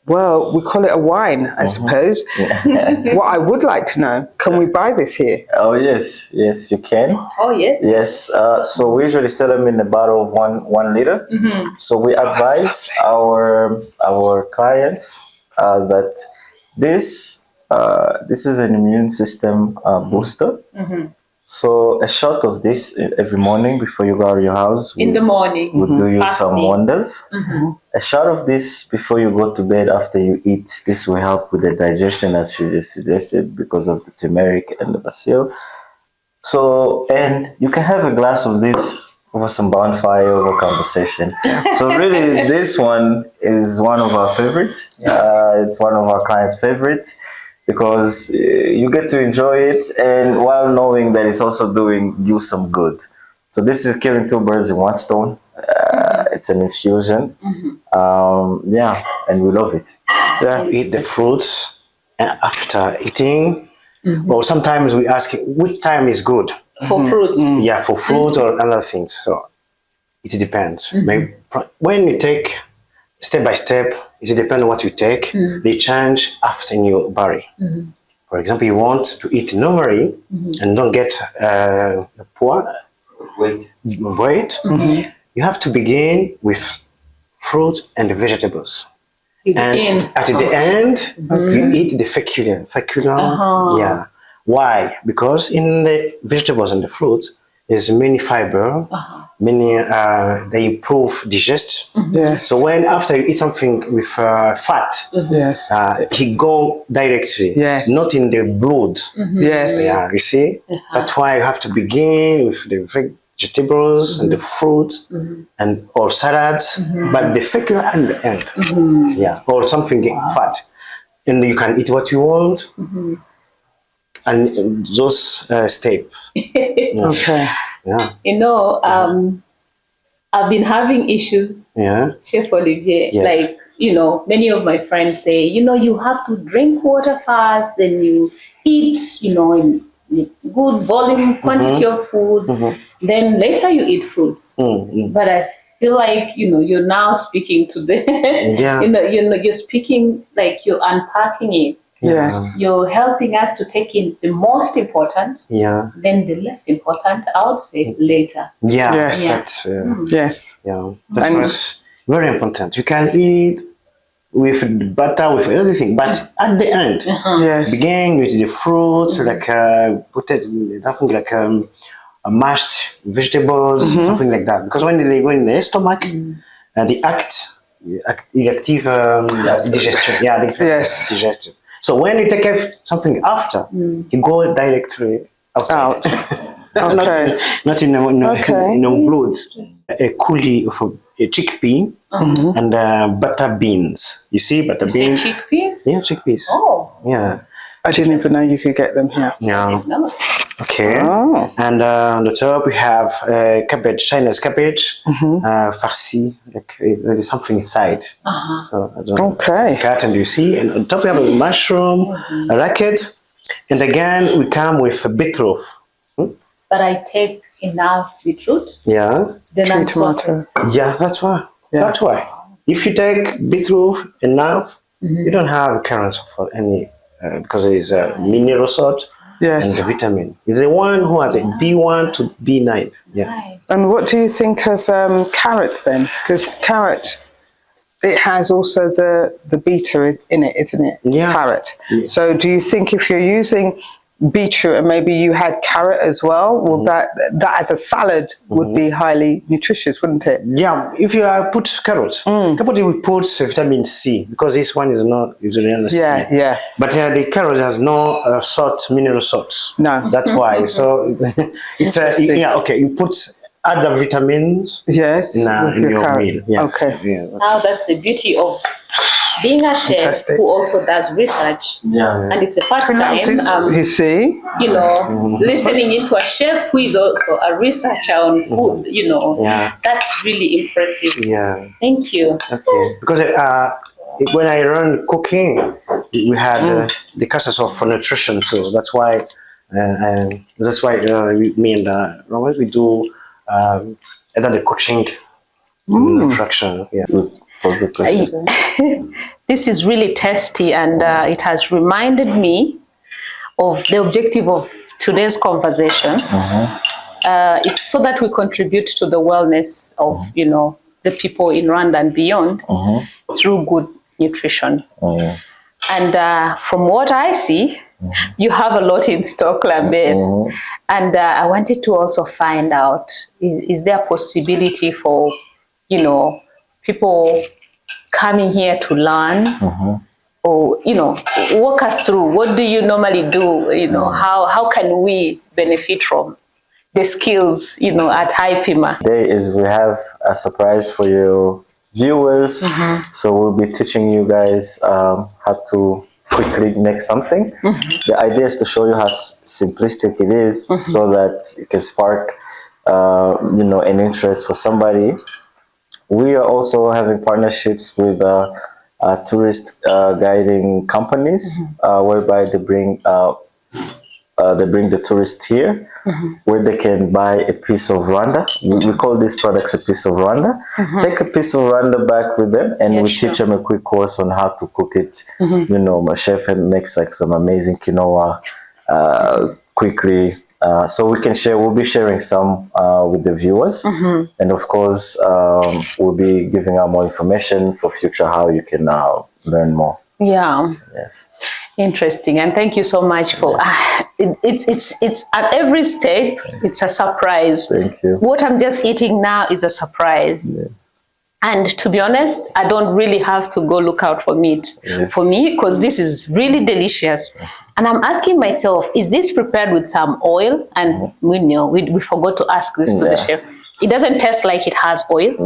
well, we call it a wine, I suppose. What I would like to know, can we buy this here? Oh yes, yes you can. Oh yes. Yes. So we usually sell them in a bottle of 1 liter. So we advise our clients that this is an immune system booster. So a shot of this every morning before you go out of your house In the morning. would do you some Fasting. wonders. A shot of this before you go to bed after you eat. This will help with the digestion, as you just suggested, because of the turmeric and the basil. So, and you can have a glass of this over some bonfire, over conversation. So really, this one is one of our favorites. It's one of our clients' favorites because you get to enjoy it, and while knowing that it's also doing you some good. So this is killing two birds in one stone. It's an infusion. Yeah, and we love it. Yeah, we eat the fruits after eating. Or sometimes we ask which time is good. For fruits. Yeah, for fruit or other things. So it depends. Maybe when you take step by step, it depends on what you take. They change after in your body. For example, you want to eat normally and don't get poor Wait. weight. You have to begin with fruit and vegetables. You And begin. at the end, you eat the feculent. Yeah. Why? Because in the vegetables and the fruits, there's many fiber, many, they improve digest. Yes. So when after you eat something with fat, Yes. it go directly, Yes. not in the blood. Yes. Yeah, you see? That's why you have to begin with the vegetables and the fruit and or salads, but the feculent at the end. Yeah, or something fat. And you can eat what you want. And those steps. Okay. Yeah. You know, I've been having issues, Yeah. Chef Olivier. Yes. Like, you know, many of my friends say, you know, you have to drink water first, then you eat, you know, in good volume quantity of food, then later you eat fruits. But I feel like, you know, you're now speaking to the, Yeah. you're speaking like you're unpacking it. Yes. You're helping us to take in the most important, Yeah. then the less important, I would say, later. Yeah. Yes. That's Yes. yeah. That was very important. You can eat with butter, with everything, but at the end, Yes. begin with the fruits, like put it something like mashed vegetables, something like that. Because when they go in the stomach, they active digestion. Yeah, Yes. digestion. So when you take something after, you go directly outside. Out. Okay. not in Okay. blood. A coulis of a chickpea and butter beans. You see butter You say beans? chickpeas? Yeah, chickpeas. Oh, Yeah. I didn't even know you could get them here. Yeah. no. Okay. Oh. And on the top we have cabbage, Chinese cabbage, farci, like there's something inside. So I don't know. Okay. Cut, and you see, and on top we have a mushroom, a racket, and again we come with a beetroot. But I take enough beetroot, Yeah. then I'm Tomato. sorted. Yeah, that's why. Yeah. That's why. If you take beetroot enough, you don't have currents for any because it is a mineral salt Yes. and the vitamin. It's the one who has a B1 to B9. Yeah. Right. And what do you think of carrots then? Because carrot, it has also the beta in it, isn't it? Yeah. Carrot. Yeah. So do you think if you're using beetroot and maybe you had carrot as well, well, that as a salad would be highly nutritious, wouldn't it? Yeah, if you put carrots, everybody will put vitamin C because this one is not really C. Yeah. But the carrot has no salt, mineral salts. No. That's why. So it's yeah, okay. You put other vitamins. Yes, in with your your carrot. meal. Yes. Okay. Yeah, Now that's the beauty of being a chef Fantastic. who also does research. Yeah. And it's the first time, You see? you know, listening into a chef who is also a researcher on food, you know, that's really impressive. Yeah. Thank you. Okay. Because when I run cooking, we had the classes of nutrition too. That's why, me and Robert, we do either the coaching nutrition. Yeah. Pose the question. This is really tasty, and it has reminded me of the objective of today's conversation. It's so that we contribute to the wellness of, you know, the people in Rwanda and beyond through good nutrition. And from what I see, you have a lot in stock, Lambert. And I wanted to also find out, is there a possibility for, you know, people coming here to learn, or, you know, walk us through, what do you normally do? You know, how can we benefit from the skills, you know, at HI.PIMA? Today we have a surprise for your viewers. So we'll be teaching you guys how to quickly make something. The idea is to show you how simplistic it is, so that you can spark you know, an interest for somebody. We are also having partnerships with tourist guiding companies, whereby they bring the tourists here, where they can buy a piece of Rwanda. We call these products a piece of Rwanda. Take a piece of Rwanda back with them, and we teach them a quick course on how to cook it. You know, my chef makes like some amazing quinoa quickly. So we can share. We'll be sharing some with the viewers, and of course, we'll be giving out more information for future how you can learn more. Yeah. Yes. Interesting, and thank you so much for it's at every step. It's a surprise. Thank you. What I'm just eating now is a surprise. Yes. And to be honest, I don't really have to go look out for meat for me, because this is really delicious. And I'm asking myself, is this prepared with some oil? And we know, we forgot to ask this to the chef. It doesn't taste like it has oil,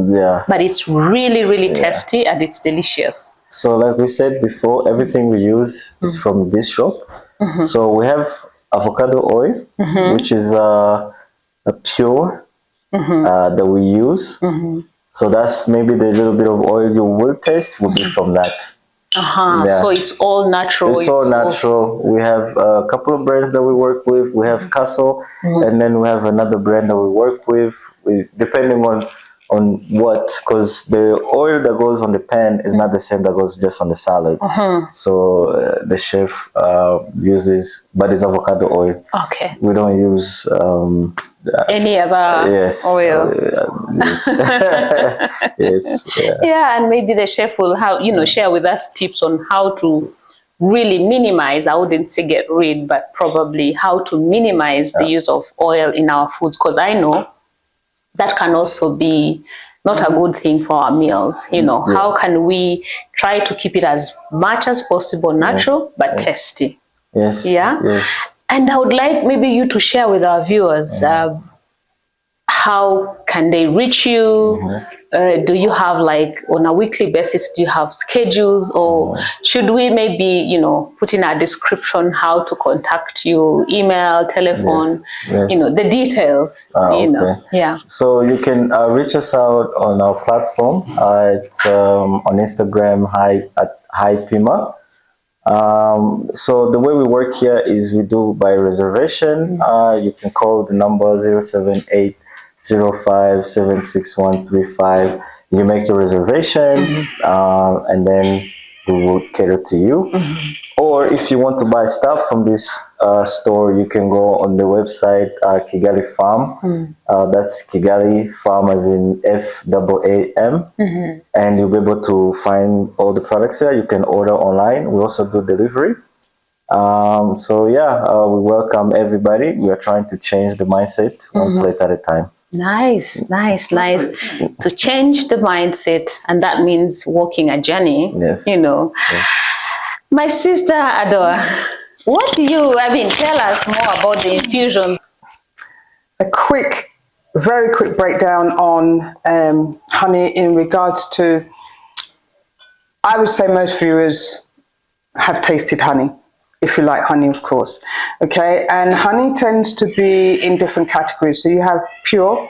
but it's really, really tasty, and it's delicious. So like we said before, everything we use is from this shop. So we have avocado oil, which is a pure that we use. So that's maybe the little bit of oil you will taste will be from that. So it's all natural. It's all natural. We have a couple of brands that we work with. We have Castle, and then we have another brand that we work with. Depending on what, because the oil that goes on the pan is not the same that goes just on the salad. So the chef uses, but it's avocado oil. Okay. We don't use any other oil. Yes. Yes. Yeah, and maybe the chef will have, you know, share with us tips on how to really minimize, I wouldn't say get rid, but probably how to minimize the use of oil in our foods, because I know that can also be not a good thing for our meals. You know, how can we try to keep it as much as possible natural, but tasty? Yes. Yeah. Yes. And I would like maybe you to share with our viewers, how can they reach you? Do you have, like, on a weekly basis, do you have schedules, or should we maybe, you know, put in a description how to contact you, email, telephone, you know, the details, you know. Yeah. So you can reach us out on our platform on Instagram, at HI.PIMA. So the way we work here is we do by reservation. You can call the number 078-05-76135. You make your reservation, and then we will cater to you. Or if you want to buy stuff from this store, you can go on the website Kigali Farm. That's Kigali Farm as in FAAM. And you'll be able to find all the products there. You can order online. We also do delivery. So yeah, we welcome everybody. We are trying to change the mindset one plate at a time. Nice, nice, nice. To change the mindset, and that means walking a journey. Yes. You know. Yes. My sister Adora, what do you, tell us more about the infusions? A very quick breakdown on honey in regards to, I would say most viewers have tasted honey, if you like honey, of course. Okay, and honey tends to be in different categories. So you have pure,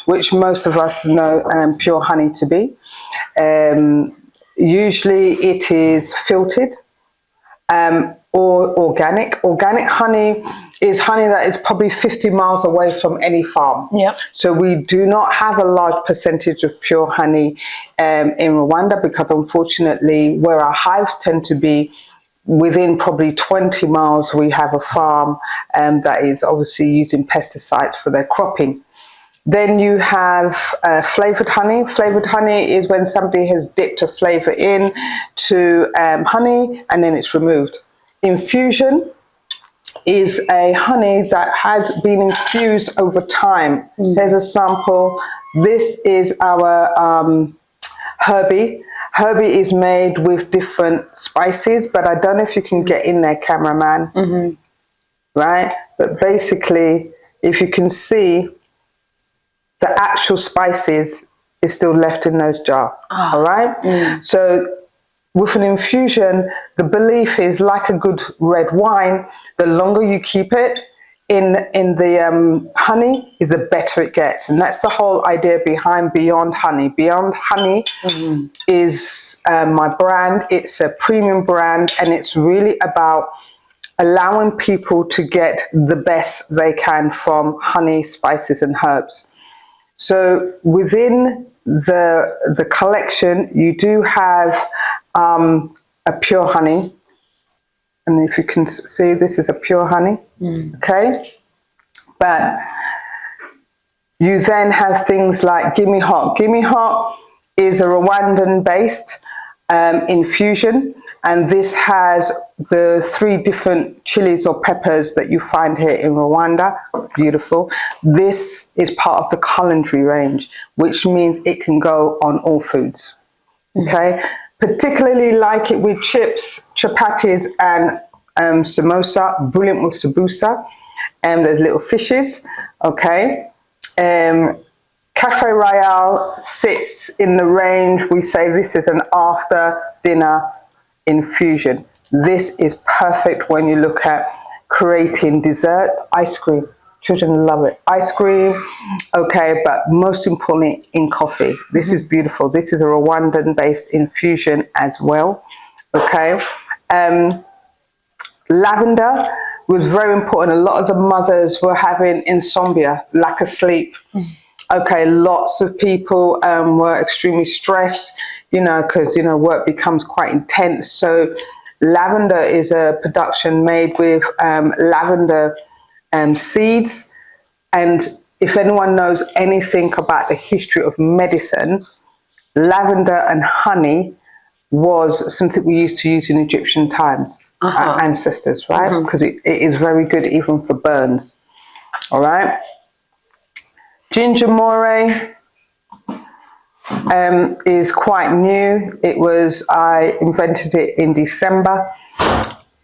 which most of us know pure honey to be. Usually it is filtered or organic. Organic honey is honey that is probably 50 miles away from any farm. Yep. So we do not have a large percentage of pure honey in Rwanda, because unfortunately where our hives tend to be, within probably 20 miles we have a farm that is obviously using pesticides for their cropping. Then you have flavored honey. Flavored honey is when somebody has dipped a flavor in to honey and then it's removed. Infusion is a honey that has been infused over time. Here's a sample. This is our Herbie. Herbie is made with different spices, but I don't know if you can get in there, cameraman. Right? But basically, if you can see, the actual spices is still left in those jars. All right? So with an infusion, the belief is, like a good red wine, the longer you keep it in the honey, is the better it gets. And that's the whole idea behind Beyond Honey. Beyond Honey is my brand. It's a premium brand, and it's really about allowing people to get the best they can from honey, spices and herbs. So within the collection, you do have a pure honey. And if you can see, this is a pure honey, okay? But you then have things like Gimme Hot. Gimme Hot is a Rwandan-based infusion, and this has the 3 different chilies or peppers that you find here in Rwanda. Beautiful. This is part of the culinary range, which means it can go on all foods, okay? Particularly like it with chips, chapatis and samosa, brilliant with sabusa, and there's little fishes, okay? Cafe Royale sits in the range, we say this is an after dinner infusion. This is perfect when you look at creating desserts, ice cream. Children love it. Ice cream, okay, but most importantly in coffee. This is beautiful. This is a Rwandan-based infusion as well, okay. Lavender was very important. A lot of the mothers were having insomnia, lack of sleep. Okay, lots of people were extremely stressed, you know, because, you know, work becomes quite intense. So lavender is a production made with lavender seeds. And if anyone knows anything about the history of medicine, lavender and honey was something we used to use in Egyptian times, our ancestors, right? Because it is very good even for burns, all right? Ginger More is quite new. I invented it in December.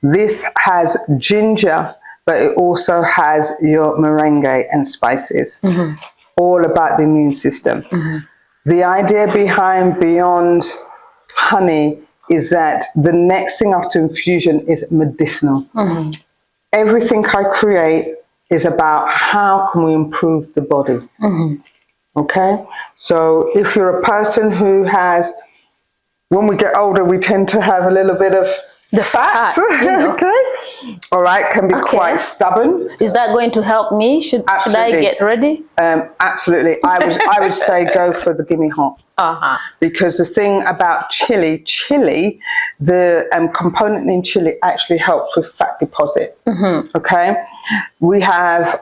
This has ginger, but it also has your merengue and spices, all about the immune system. The idea behind Beyond Honey is that the next thing after infusion is medicinal. Everything I create is about how can we improve the body. Okay, so if you're a person who has, when we get older, we tend to have a little bit of The fat, you know. okay, all right, can be quite stubborn. Is that going to help me? Should I get ready? Absolutely. I would say go for the Gimme Hot. Because the thing about chili, the component in chili actually helps with fat deposit. Okay, we have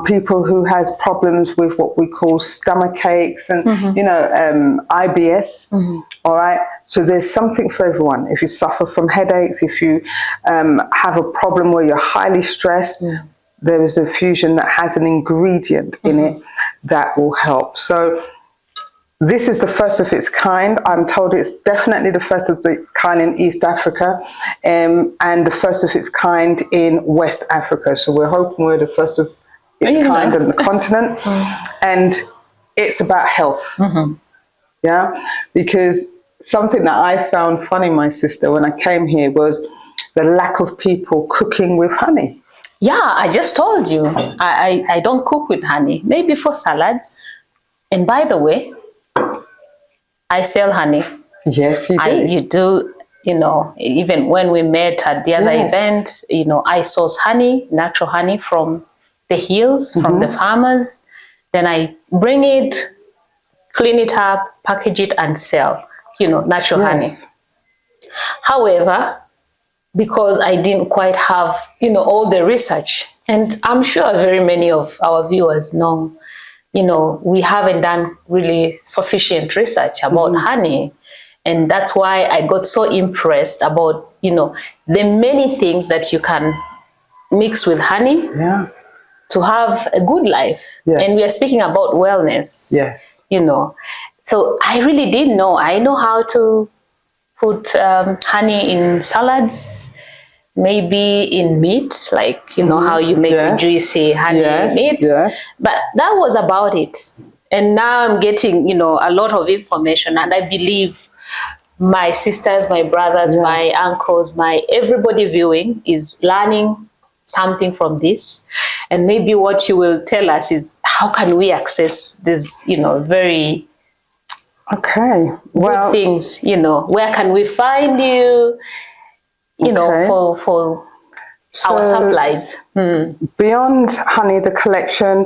people who has problems with what we call stomach aches and IBS. All right, so there's something for everyone. If you suffer from headaches, if you have a problem where you're highly stressed, there is a fusion that has an ingredient in it that will help. So this is the first of its kind. I'm told it's definitely the first of its kind in East Africa, and the first of its kind in West Africa. So we're hoping we're the first of its kind on the continent. And it's about health. Yeah, because something that I found funny, my sister, when I came here was the lack of people cooking with honey. Yeah, I just told you, I don't cook with honey, maybe for salads. And by the way, I sell honey. Yes, you do. You do, even when we met at the other event, I source honey, natural honey from the hills, from the farmers. Then I bring it, clean it up, package it, and sell, natural honey. However, because I didn't quite have, all the research, and I'm sure very many of our viewers know, we haven't done really sufficient research about honey. And that's why I got so impressed about, the many things that you can mix with honey to have a good life. And we are speaking about wellness. So I really didn't know. I know how to put honey in salads, maybe in meat, like how you make the juicy honey meat. But that was about it. And now I'm getting a lot of information, and I believe my sisters, my brothers, my uncles, everybody viewing is learning something from this. And maybe what you will tell us is, how can we access this very good things, where can we find you, for our supplies? Beyond honey, the collection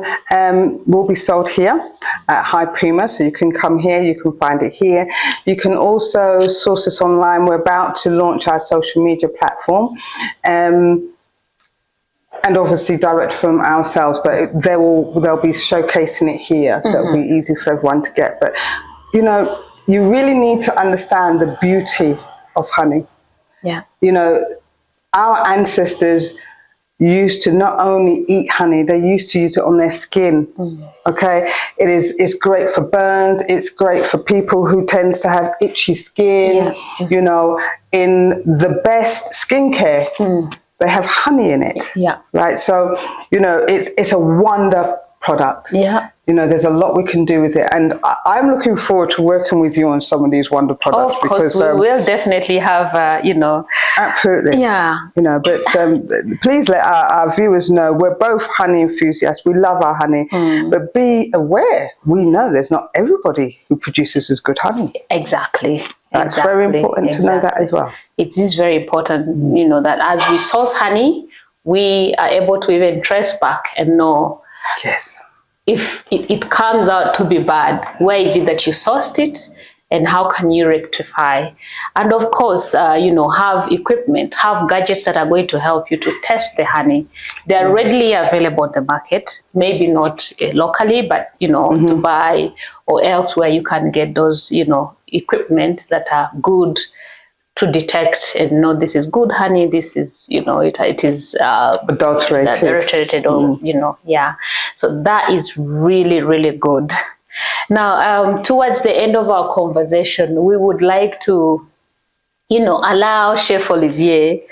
will be sold here at HI.PIMA, so you can come here, you can find it here. You can also source us online. We're about to launch our social media platform, and obviously direct from ourselves, but they'll be showcasing it here, so it'll be easy for everyone to get. But you really need to understand the beauty of honey. Our ancestors used to not only eat honey, they used to use it on their skin. Okay, it's great for burns, it's great for people who tends to have itchy skin. In the best skincare, they have honey in it. Right, so it's a wonder product. There's a lot we can do with it, and I'm looking forward to working with you on some of these wonder products. Of course, we will definitely have, absolutely. But please let our viewers know we're both honey enthusiasts. We love our honey, but be aware, we know there's not everybody who produces as good honey. Exactly. That's very important to know that as well. It is very important, that as we source honey, we are able to even trace back and know if it comes out to be bad, where is it that you sourced it, and how can you rectify? And of course, have equipment, have gadgets that are going to help you to test the honey. They are readily available on the market, maybe not locally, but to buy or elsewhere you can get those equipment that are good to detect and know this is good honey, this is it is adulterated or so that is really, really good. Now towards the end of our conversation, we would like to allow Chef Olivier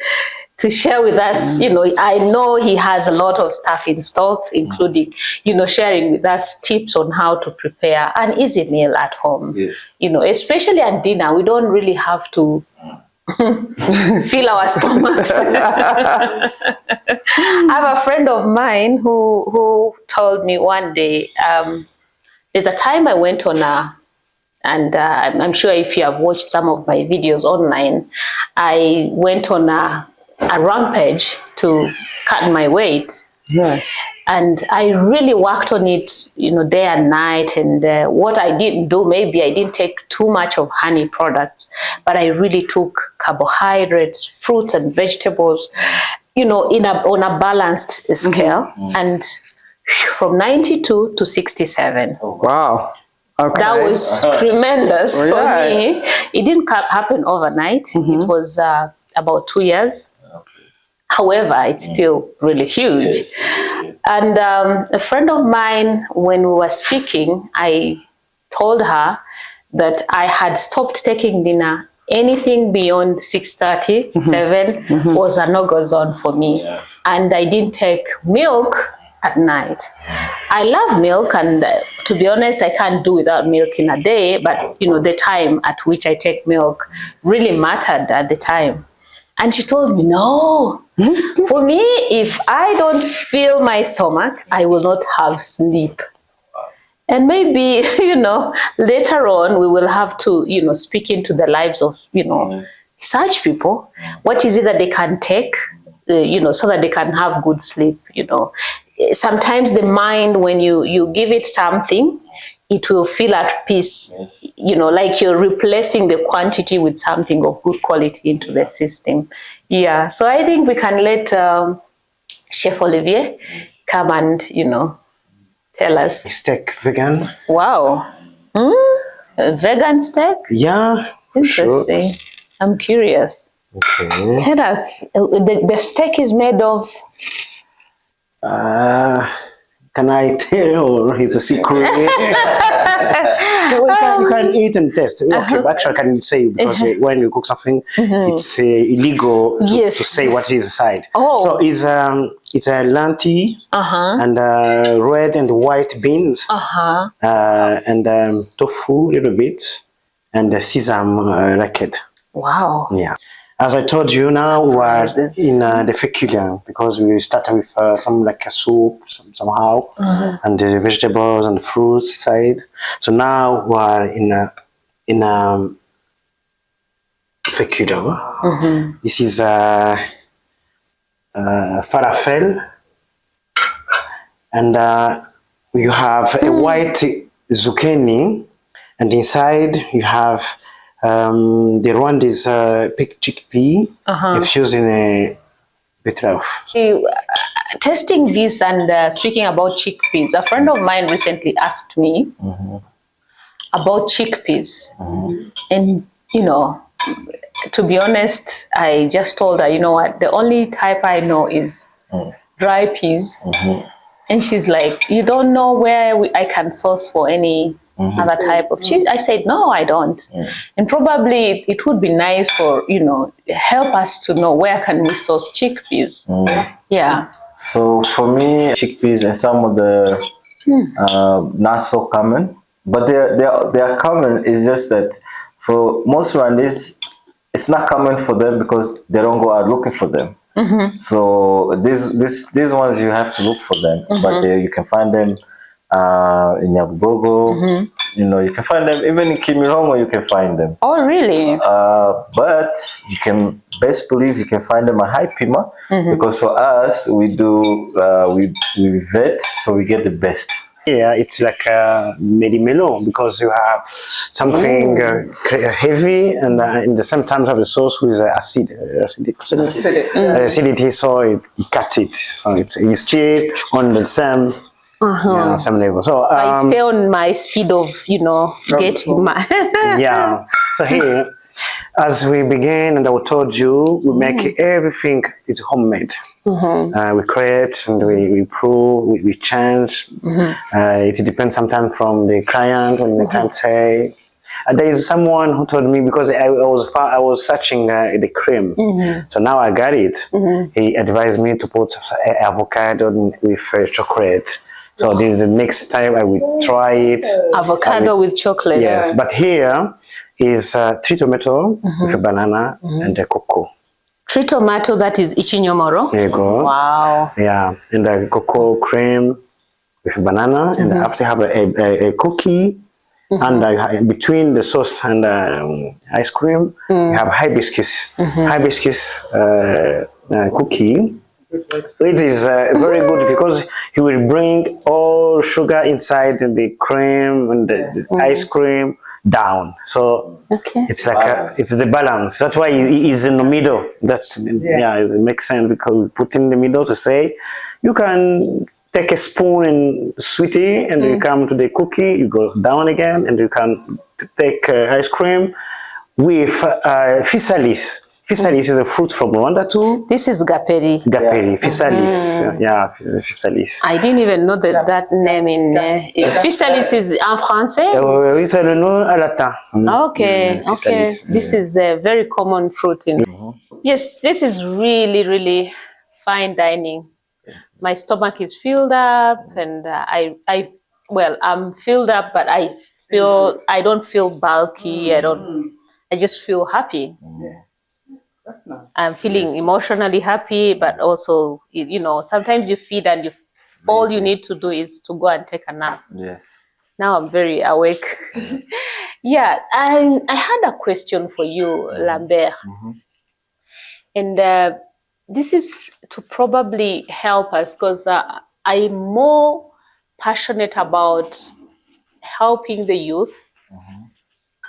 to share with us. I know he has a lot of stuff in stock, including sharing with us tips on how to prepare an easy meal at home. Especially at dinner, we don't really have to fill our stomachs. I have a friend of mine who told me one day, there's a time I went on and I'm sure if you have watched some of my videos online, I went on a rampage to cut my weight. Yeah. And I really worked on it, day and night. And what I didn't do, maybe I didn't take too much of honey products, but I really took carbohydrates, fruits and vegetables, on a balanced scale. And from 92 to 67. Wow. Okay. That was tremendous for me. It didn't happen overnight. It was about 2 years. However, it's still really huge. Yes. And a friend of mine, when we were speaking, I told her that I had stopped taking dinner. Anything beyond 6:30, 7 was a no-go zone for me. Yeah. And I didn't take milk at night. I love milk, and to be honest, I can't do without milk in a day, but the time at which I take milk really mattered at the time. And she told me, no, for me, if I don't fill my stomach, I will not have sleep. And maybe, later on we will have to, speak into the lives of, such people. What is it that they can take, so that they can have good sleep, Sometimes the mind, when you give it something, it will feel at peace, like you're replacing the quantity with something of good quality into the system. Yeah, so I think we can let Chef Olivier come and, tell us. Steak vegan? Wow. A vegan steak? Yeah. Interesting. Sure. I'm curious. Okay. Tell us, the steak is made of... Can I tell, or it's a secret? You can eat and taste. Okay, but actually I can say, because when you cook something, it's illegal to say what is inside. Oh. So it's a lentil and red and white beans and tofu a little bit and sesame racket. Wow. Yeah. As I told you, now we are in the feculia, because we started with some like a soup somehow, and the vegetables and fruits side. So now we are in a feculia. This is falafel, and you have a white zucchini, and inside you have the Rwanda's pig chickpea infused in a beetroot. Testing this and speaking about chickpeas, a friend of mine recently asked me about chickpeas. And, to be honest, I just told her, what, the only type I know is dry peas. And she's like, you don't know where I can source for any other type of chick? I said, no, I don't. And probably it would be nice for, help us to know where can we source chickpeas. Yeah. So for me, chickpeas and some of the not so common, but they are common. It's just that for most Rwandese, it's not common for them because they don't go out looking for them. So these ones you have to look for them, but you can find them in Nyabugogo. You can find them even in Kimirongo. You can find them. Oh, really? But you can best believe you can find them at HI.PIMA, because for us we do we vet, so we get the best. Yeah, it's like a medimelo, because you have something heavy, and in the same time have the sauce with acidity, so it cuts it. So you stay on the same same level. So I stay on my speed of getting my yeah. So here, as we began, and I told you, we make everything is homemade. We create and we improve, we change. It depends sometimes from the client, when the client say. There is someone who told me, because I was searching the cream, so now I got it. He advised me to put avocado with chocolate. So this is the next time I will try it. Avocado with chocolate. Yes, but here is 3 tomato with a banana and a cocoa. 3 tomato, that is ichinyomoro. There you go. Wow. Yeah, and the cocoa cream with banana, and after have a cookie, and between the sauce and ice cream, you have hibiscus. Hibiscus cookie It is very good because he will bring all sugar inside the cream and the ice cream down. So Okay. it's like it's the balance. That's why he is in the middle. That's yeah, it makes sense because we put in the middle to say you can take a spoon and sweetie, and you come to the cookie, you go down again, and you can take ice cream with physalis. Physalis is a fruit from Rwanda too. This is gaperi. Gaperi, physalis, yeah, physalis. I didn't even know that name in physalis is en français. Oui, c'est le nom à latin. Okay, okay. This is a very common fruit in. Yes, this is really, really fine dining. My stomach is filled up, and well, I'm filled up, but I don't feel bulky. I just feel happy. That's nice. I'm feeling emotionally happy, but also, sometimes you feed and all you need to do is to go and take a nap. Yes. Now I'm very awake. Yeah, I had a question for you, Lambert. And this is to probably help us because I'm more passionate about helping the youth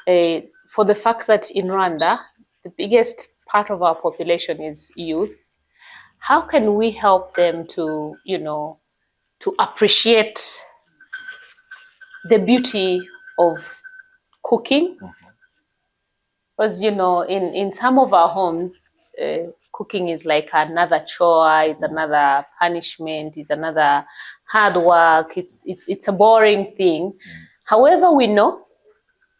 for the fact that in Rwanda, the biggest part of our population is youth. How can we help them to, to appreciate the beauty of cooking? Because, in some of our homes, cooking is like another chore, it's another punishment, it's another hard work, it's a boring thing. However, we know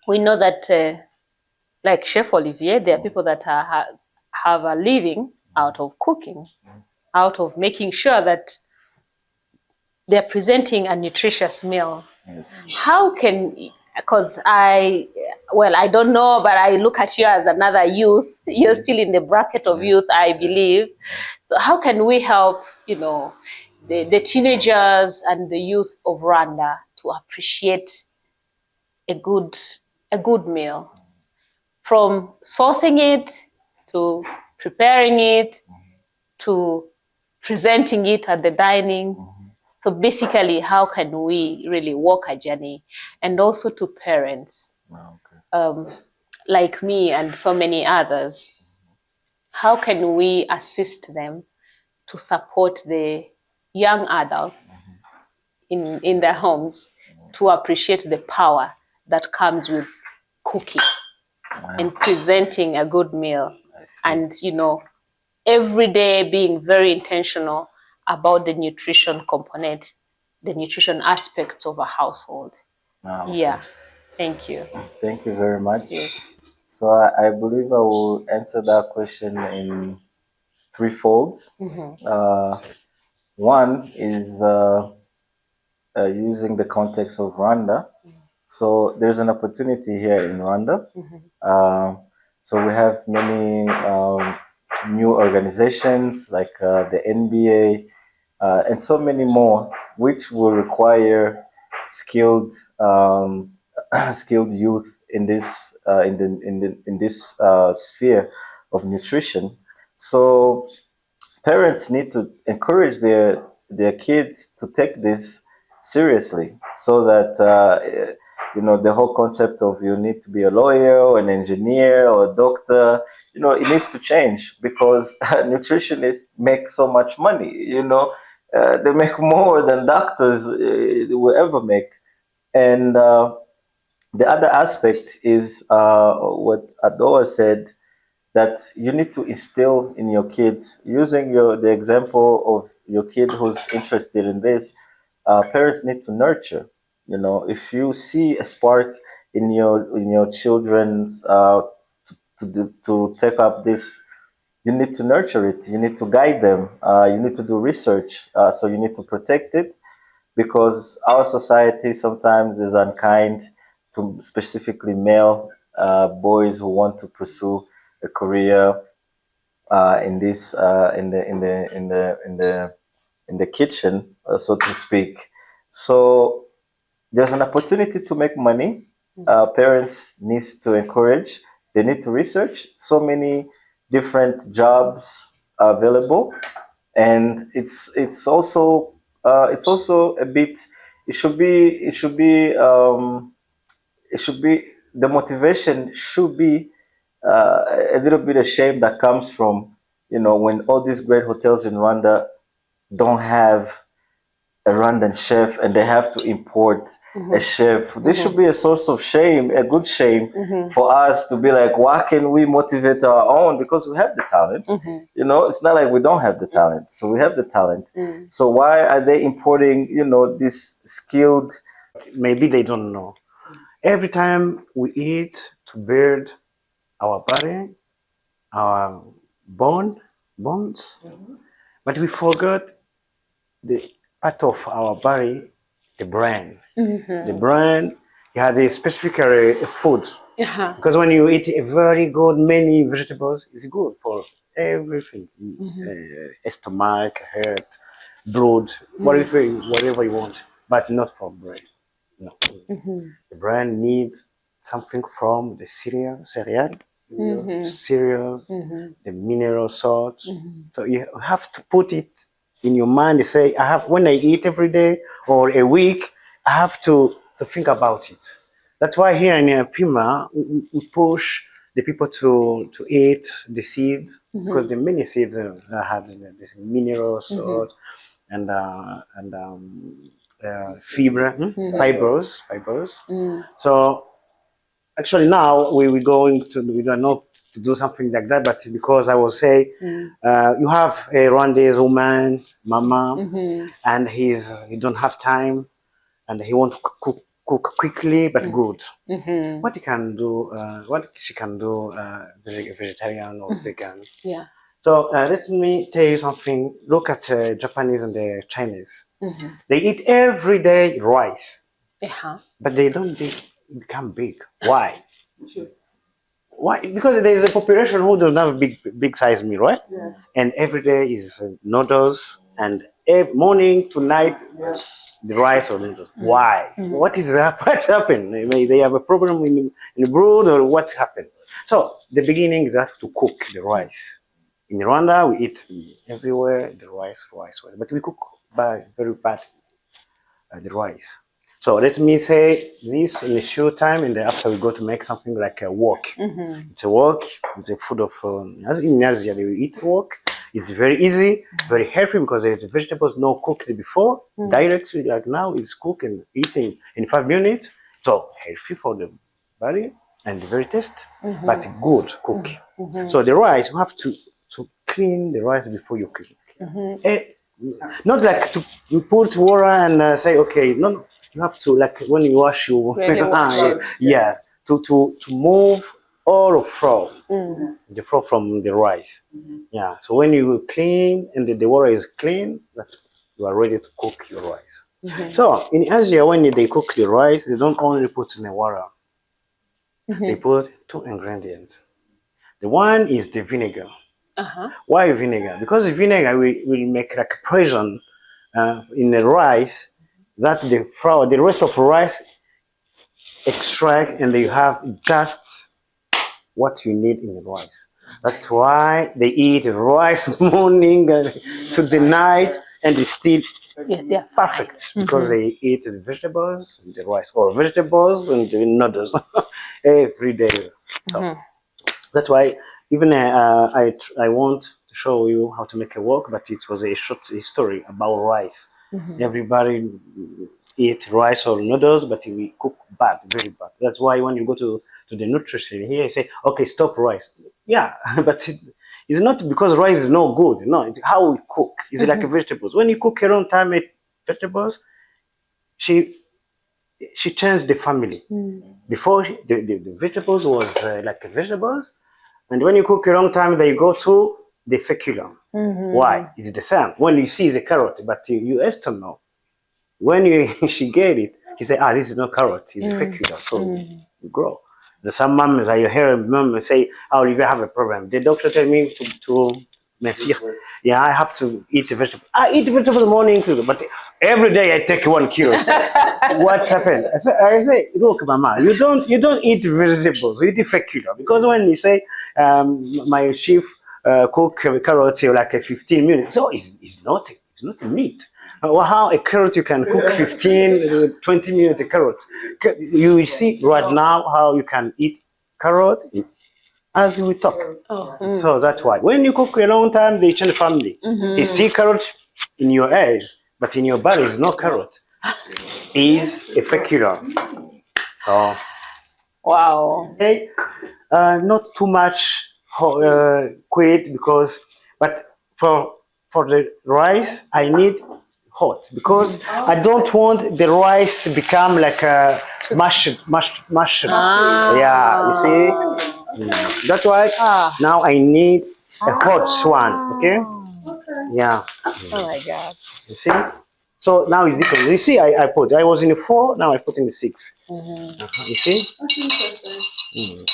that, like Chef Olivier, there are people that have a living out of cooking, out of making sure that they're presenting a nutritious meal. How can, because I don't know, but I look at you as another youth. You're still in the bracket of youth, I believe. So how can we help, the teenagers and the youth of Rwanda to appreciate a good meal, from sourcing it to preparing it to presenting it at the dining? So basically, how can we really walk a journey? And also to parents like me and so many others, how can we assist them to support the young adults in their homes to appreciate the power that comes with cooking and presenting a good meal, and every day being very intentional about the nutrition component, the nutrition aspects of a household. Yeah, thank you. Thank you very much. Yes. So I believe I will answer that question in threefold. One is using the context of Rwanda. So there's an opportunity here in Rwanda. So we have many new organizations like the NBA and so many more, which will require skilled skilled youth in this in this sphere of nutrition. So parents need to encourage their kids to take this seriously, so that the whole concept of you need to be a lawyer or an engineer or a doctor, it needs to change, because nutritionists make so much money. They make more than doctors will ever make. And the other aspect is what Adoa said, that you need to instill in your kids, using the example of your kid who's interested in this. Parents need to nurture. If you see a spark in your children's to take up this, you need to nurture it. You need to guide them. You need to do research. So you need to protect it, because our society sometimes is unkind to specifically male boys who want to pursue a career in this in the kitchen, so to speak. So there's an opportunity to make money. Parents need to encourage. They need to research. So many different jobs are available, and it's also a bit. It should be the motivation should be a little bit of shame that comes from, when all these great hotels in Rwanda don't have a Rwandan chef and they have to import a chef. This should be a source of shame, a good shame for us to be like, why can we motivate our own? Because we have the talent. It's not like we don't have the talent. So we have the talent. So why are they importing, this skilled? Maybe they don't know. Every time we eat to build our body, our bones, but we forgot the part of our body, the brain. The brain has a specific food. Because when you eat a very good many vegetables, it's good for everything. Stomach, heart, blood, whatever you want, but not for brain. No. The brain needs something from the cereals, the mineral salts. So you have to put it in your mind and say, when I eat every day or a week, I have to think about it. That's why here in HI.PIMA, we push the people to eat the seeds, because the many seeds have the mineral salt and fibers. So actually now we are not to do something like that, but because I will say you have a Rwandese woman, mama, and he don't have time, and he want to cook quickly but good. What he can do, what she can do, vegetarian or vegan. Yeah. So let me tell you something. Look at Japanese and the Chinese. They eat every day rice, but they don't become big. Why? Why? Because there is a population who doesn't have a big size meal, right? And every day is noodles, and morning to night the rice or noodles. Why? What is what's happened? They have a problem in the brood, or what's happened? So the beginning is have to cook the rice. In Rwanda, we eat everywhere the rice, but we cook very bad the rice. So let me say this in a short time, and then after we go to make something like a wok. It's a wok. It's a food of as in Asia they eat wok. It's very easy, very healthy, because there's vegetables not cooked before. Directly, like now, it's cooked and eating in 5 minutes. So healthy for the body and very tasty, but good cook. So the rice, you have to clean the rice before you cook. Not like you put water and say, okay, no, you have to, like when you wash your to move all of the flour from the rice. Yeah, so when you clean and the water is clean, you are ready to cook your rice. So in Asia, when they cook the rice, they don't only put in the water. They put 2 ingredients. The one is the vinegar. Why vinegar? Because vinegar will make like poison in the rice, that the flour, the rest of the rice extract, and you have just what you need in the rice. That's why they eat rice morning to the night, and it's still perfect, because they eat the vegetables and the rice, or vegetables and the noodles every day. So that's why even I want to show you how to make a wok, but it was a short story about rice. Everybody eat rice or noodles, but we cook bad, very bad. That's why when you go to the nutrition here, you say, okay, stop rice. Yeah, but it's not because rice is no good. No, it's how we cook. It's like vegetables. When you cook your own time with vegetables, she changed the family. Before the vegetables was like vegetables, and when you cook a long time, they go to the feculum. Why? It's the same. When you see the carrot, but you asked them no. When she get it, he said, this is not carrot, it's a feculum. So you grow. There's some moms, I hear mom say, you have a problem. The doctor tell me to yeah, I have to eat vegetables. I eat vegetables morning too, but every day I take 1 kilo. What's happened? I say, look, mama, you don't eat vegetables, you eat feculum. Because when you say, my chief cook carrots in like 15 minutes. So it's not a meat. How a carrot you can cook 15, 20 minutes a carrot. You will see right now how you can eat carrot as we talk. So that's why when you cook a long time, they change family. It's still carrot in your eyes, but in your body is no carrot. Is a feculum. So Wow. okay, not too much quick because, but for the rice I need hot because I don't want the rice to become like a mashed. Yeah, you see. That's why now I need a hot one. Okay. Yeah. Oh my God. You see. So now it's different. You see, I was in the 4, now I put in the 6. You see? That's interesting.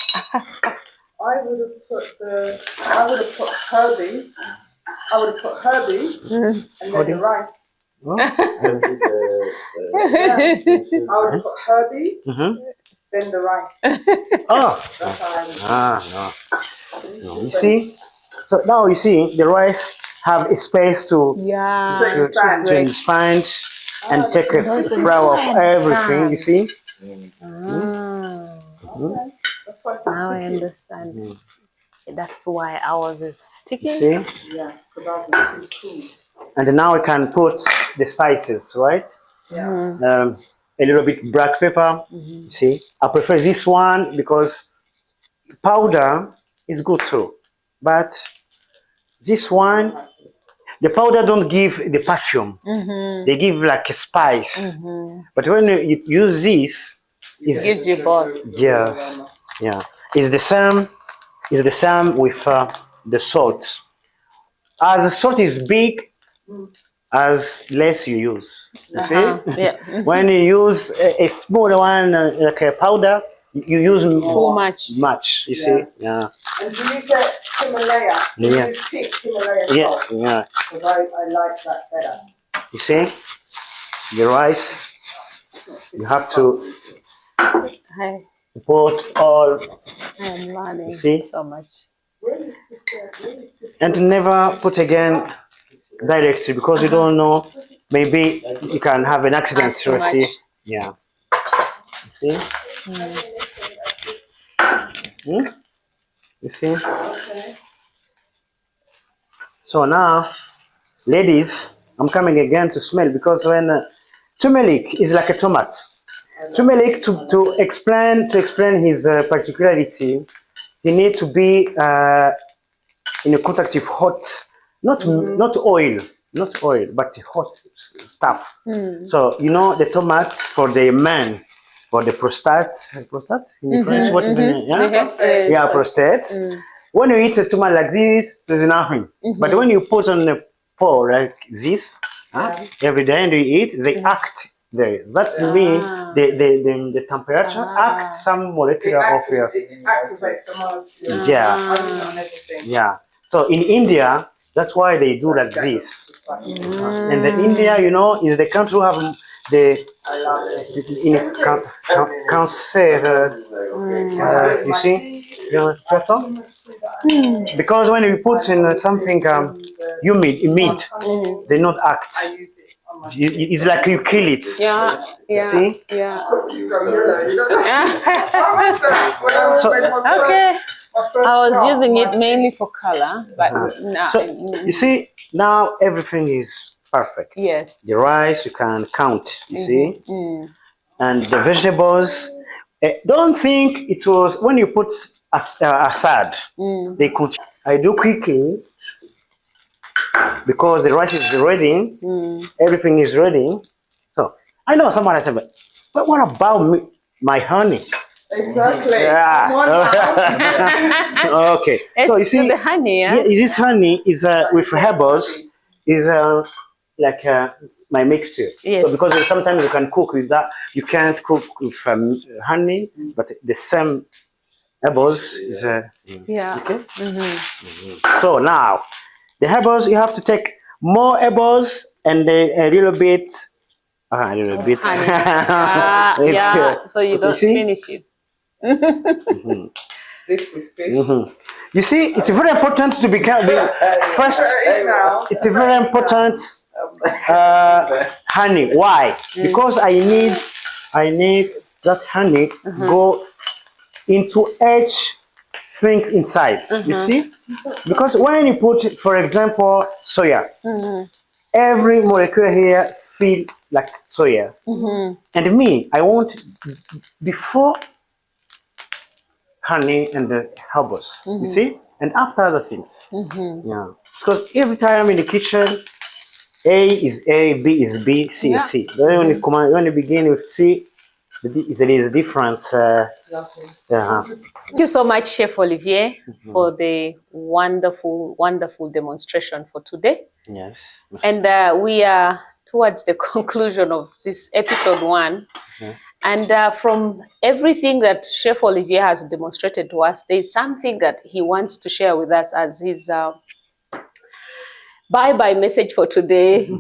I would have put Herbie. I would have put Herbie and then the rice. Oh. Yeah. I would have put Herbie, then the rice. Oh. That's how I would. No. You see? So now you see the rice have a space to expand and take a flour of everything. You see? Now I understand. That's why ours is sticky. See? Yeah, because I was too cool. And now I can put the spices, right? Yeah. A little bit black pepper. You see? I prefer this one because powder is good too. But this one, the powder don't give the perfume. They give like a spice. But when you use this, It gives you both. yes, yeah, it's the same. It's the same with the salt. As the salt is big, as less you use. You see? Yeah. When you use a small one, like a powder, you use Too much. Much. You see? Yeah. And do you get Himalaya? Do Yeah. you pick Himalaya Yeah. salt? Yeah. Because I like that better. You see? The rice. You have to Hi. put all. I'm learning See? so much. And never put again directly because you don't know. Maybe you can have an accident. Too You see? much. Yeah. You see? You see? So now, ladies, I'm coming again to smell because when turmeric is like a tomato. Turmeric to explain his particularity, he need to be in a contact with hot, not oil, but hot stuff. So you know the tomatoes for the man, for the prostate in French. What is the name? Yeah, prostate. When you eat a tomato like this, there's nothing. But when you put on a pot like this, every day and you eat, they act there. That's mean the temperature act some molecular of your. It activates the molecule. Yeah. On everything. Yeah. So in India, that's why they do like this. And the India, you know, is the country who have the in cancer. You see, because when you put in something humid, meat, they not act. It's like you kill it. Yeah. Yeah. See? Yeah. So, Okay. I was using it mainly for color, but now. So you see, now everything is perfect. Yes. The rice you can count, you see, and the vegetables. Don't think it was when you put aside. They could. I do quickly because the rice is ready. Everything is ready. So I know someone has said, but what about me, my honey? Exactly. Yeah. Okay. So you see, the honey, yeah? This honey is with herbals is like my mixture. Yes. So because sometimes you can cook with that, you can't cook with honey, but the same herbals is Yeah. okay. So now the herbals you have to take more herbals and a little bit. A little bit. Honey. Yeah. So you don't finish it. this with fish. You see, it's very important to become first. It's a very important honey. Why? Because I need that honey go into each things inside. You see, because when you put, for example, soya, every molecule here feel like soya. And me, I want before honey and the herbs. You see, and after other things. Yeah, because every time in the kitchen, A is A, B is B, C is C. Then when you begin with C, there is a difference. Yeah. Thank you so much, Chef Olivier, for the wonderful, wonderful demonstration for today. Yes. And we are towards the conclusion of this episode 1. And from everything that Chef Olivier has demonstrated to us, there is something that he wants to share with us as his bye-bye message for today,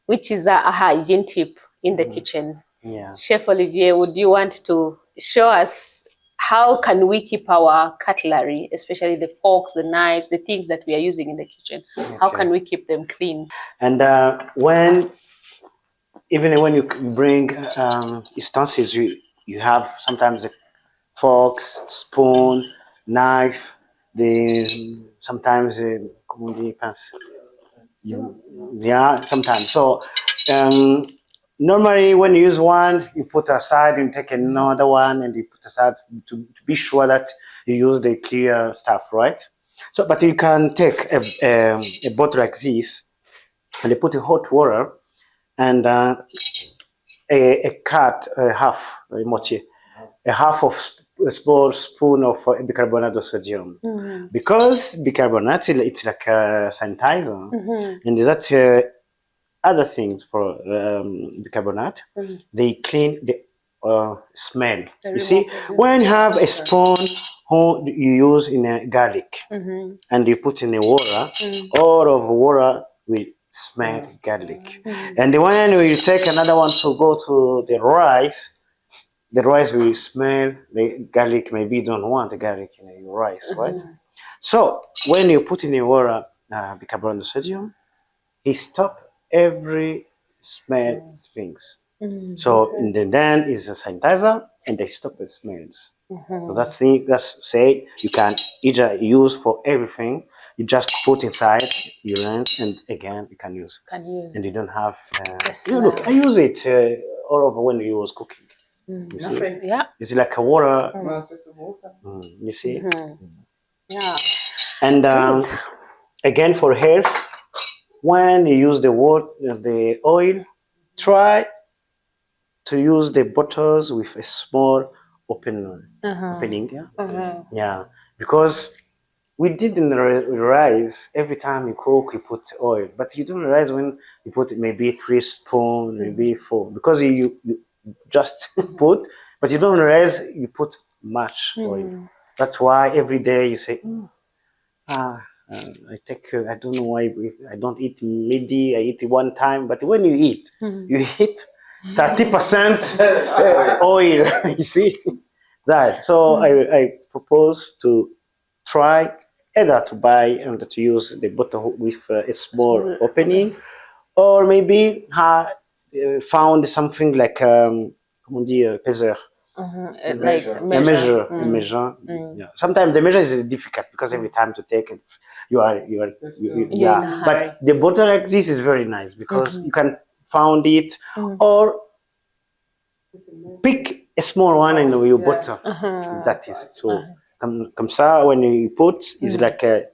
which is a hygiene tip in the kitchen. Yeah. Chef Olivier, would you want to show us how can we keep our cutlery, especially the forks, the knives, the things that we are using in the kitchen? How can we keep them clean? And even when you bring utensils, you have sometimes forks, spoon, knife, sometimes comment on dit, pince. Yeah, sometimes. So normally when you use one, you put aside and take another one and you put aside to be sure that you use the clear stuff, right? So, but you can take a bottle like this and you put a hot water and a cut, a half, a half of a small spoon of bicarbonate of sodium. Because bicarbonate, it's like a sanitizer, and that other things for bicarbonate, they clean the smell. You see, when you have a spoon who you use in a garlic and you put in the water, all of water will smell garlic. And when you take another one to go to the rice will smell the garlic. Maybe you don't want the garlic in your rice, right? So when you put in the water bicarbonate of sodium, it stop every smell things. So in the end is a sanitizer and they stop the smells. So that's say you can either use for everything. You just put inside, you rinse, and again you can use. And you don't have. Look, I use it all over when you was cooking. You see? Yeah. It's like a water. You see? Yeah. And again for health, when you use the oil, try to use the bottles with a small opening. Yeah, because we didn't realize every time you cook you put oil, but you don't realize when you put maybe 3 spoons, maybe 4, because you just put, but you don't realize you put much oil. That's why every day you say, I take. I don't know why I don't eat midi. I eat one time, but when you eat, you eat 30% oil. You see that. So I propose to try either to buy and to use the bottle with a small opening, or maybe found something like comment on dit peseur. Like A measure. Yeah. Sometimes the measure is difficult because every time to take it, yeah. But the bottle like this is very nice because you can found it or pick a small one and you butter. That is so. Comme ça, when you put, it's like a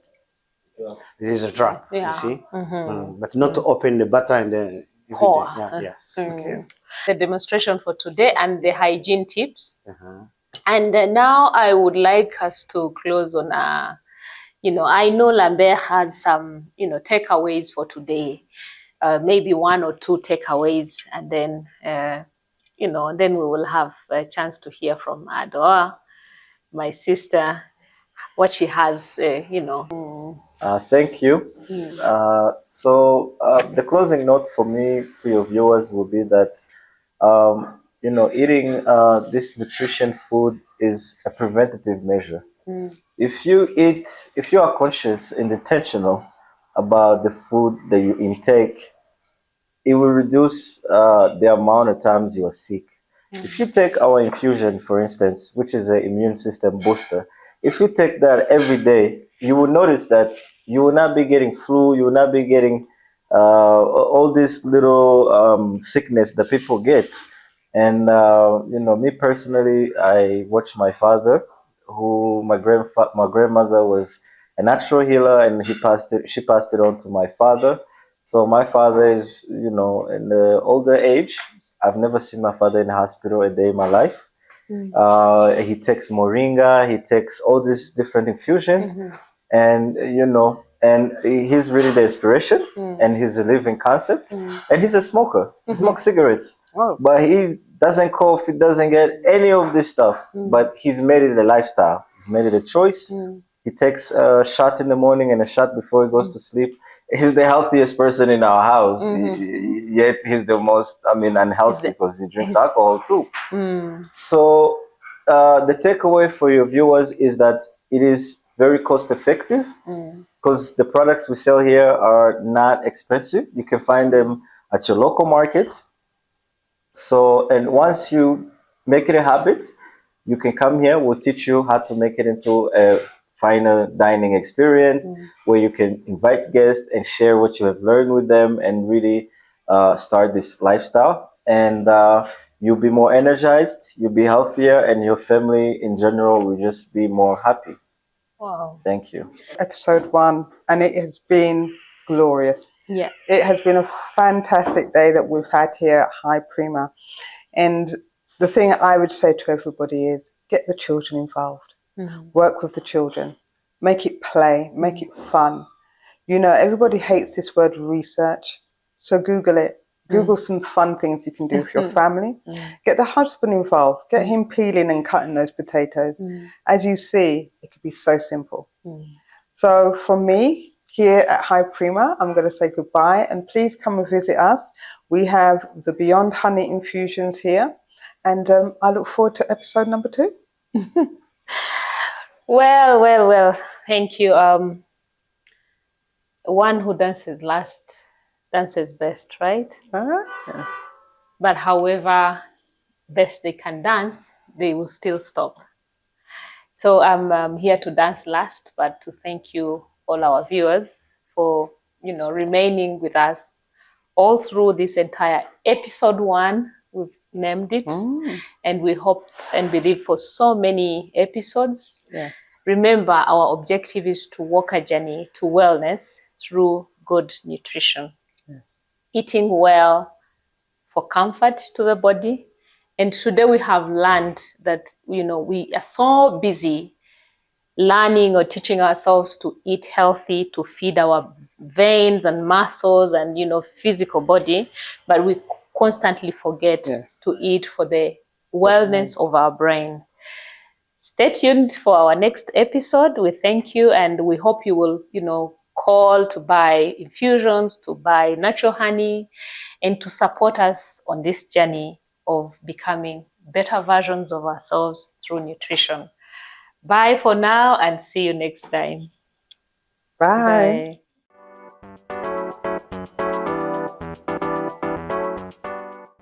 this is a drop. You see, but not to open the butter and the. Yes. Okay. The demonstration for today and the hygiene tips. And now I would like us to close on I know Lambert has some, takeaways for today, maybe 1 or 2 takeaways, and then, then we will have a chance to hear from Adoa, my sister, what she has, Thank you. So the closing note for me to your viewers will be that, eating this nutrition food is a preventative measure. If you are conscious and intentional about the food that you intake, it will reduce the amount of times you are sick. If you take our infusion, for instance, which is an immune system booster, if you take that every day, you will notice that you will not be getting flu, you will not be getting all this little sickness that people get. And me personally, I watched my father, who my grandmother was a natural healer, and she passed it on to my father. So my father is, in the older age. I've never seen my father in the hospital a day in my life. He takes moringa, he takes all these different infusions, and and he's really the inspiration, and he's a living concept, and he's a smoker. He smokes cigarettes, but he doesn't cough, he doesn't get any of this stuff, but he's made it a lifestyle, he's made it a choice. He takes a shot in the morning and a shot before he goes to sleep. He's the healthiest person in our house, yet he's the most, unhealthy, because he drinks alcohol too. So the takeaway for your viewers is that it is very cost effective, because the products we sell here are not expensive. You can find them at your local market. So, and once you make it a habit, you can come here. We'll teach you how to make it into a final dining experience where you can invite guests and share what you have learned with them, and really start this lifestyle. And you'll be more energized, you'll be healthier, and your family in general will just be more happy. Wow. Thank you. Episode 1, and it has been glorious. Yeah. It has been a fantastic day that we've had here at HI.PIMA. And the thing I would say to everybody is get the children involved. Work with the children. Make it play. Make it fun. Everybody hates this word research. So Google it. Google some fun things you can do for your family. Get the husband involved. Get him peeling and cutting those potatoes. As you see, it could be so simple. So from me, here at HI.PIMA, I'm going to say goodbye, and please come and visit us. We have the Beyond Honey infusions here, and I look forward to episode number 2. Well, thank you. One who dances last dances best, right? Yes. But however best they can dance, they will still stop. So I'm here to dance last, but to thank you, all our viewers, for remaining with us all through this entire episode 1. We've named it, and we hope and believe for so many episodes. Yes. Remember, our objective is to walk a journey to wellness through good nutrition. Yes. Eating well for comfort to the body. And today we have learned that, we are so busy learning or teaching ourselves to eat healthy, to feed our veins and muscles and, physical body, but we constantly forget to eat for the wellness of our brain. Stay tuned for our next episode. We thank you, and we hope you will, call to buy infusions, to buy natural honey, and to support us on this journey of becoming better versions of ourselves through nutrition. Bye for now, and see you next time. Bye. Bye.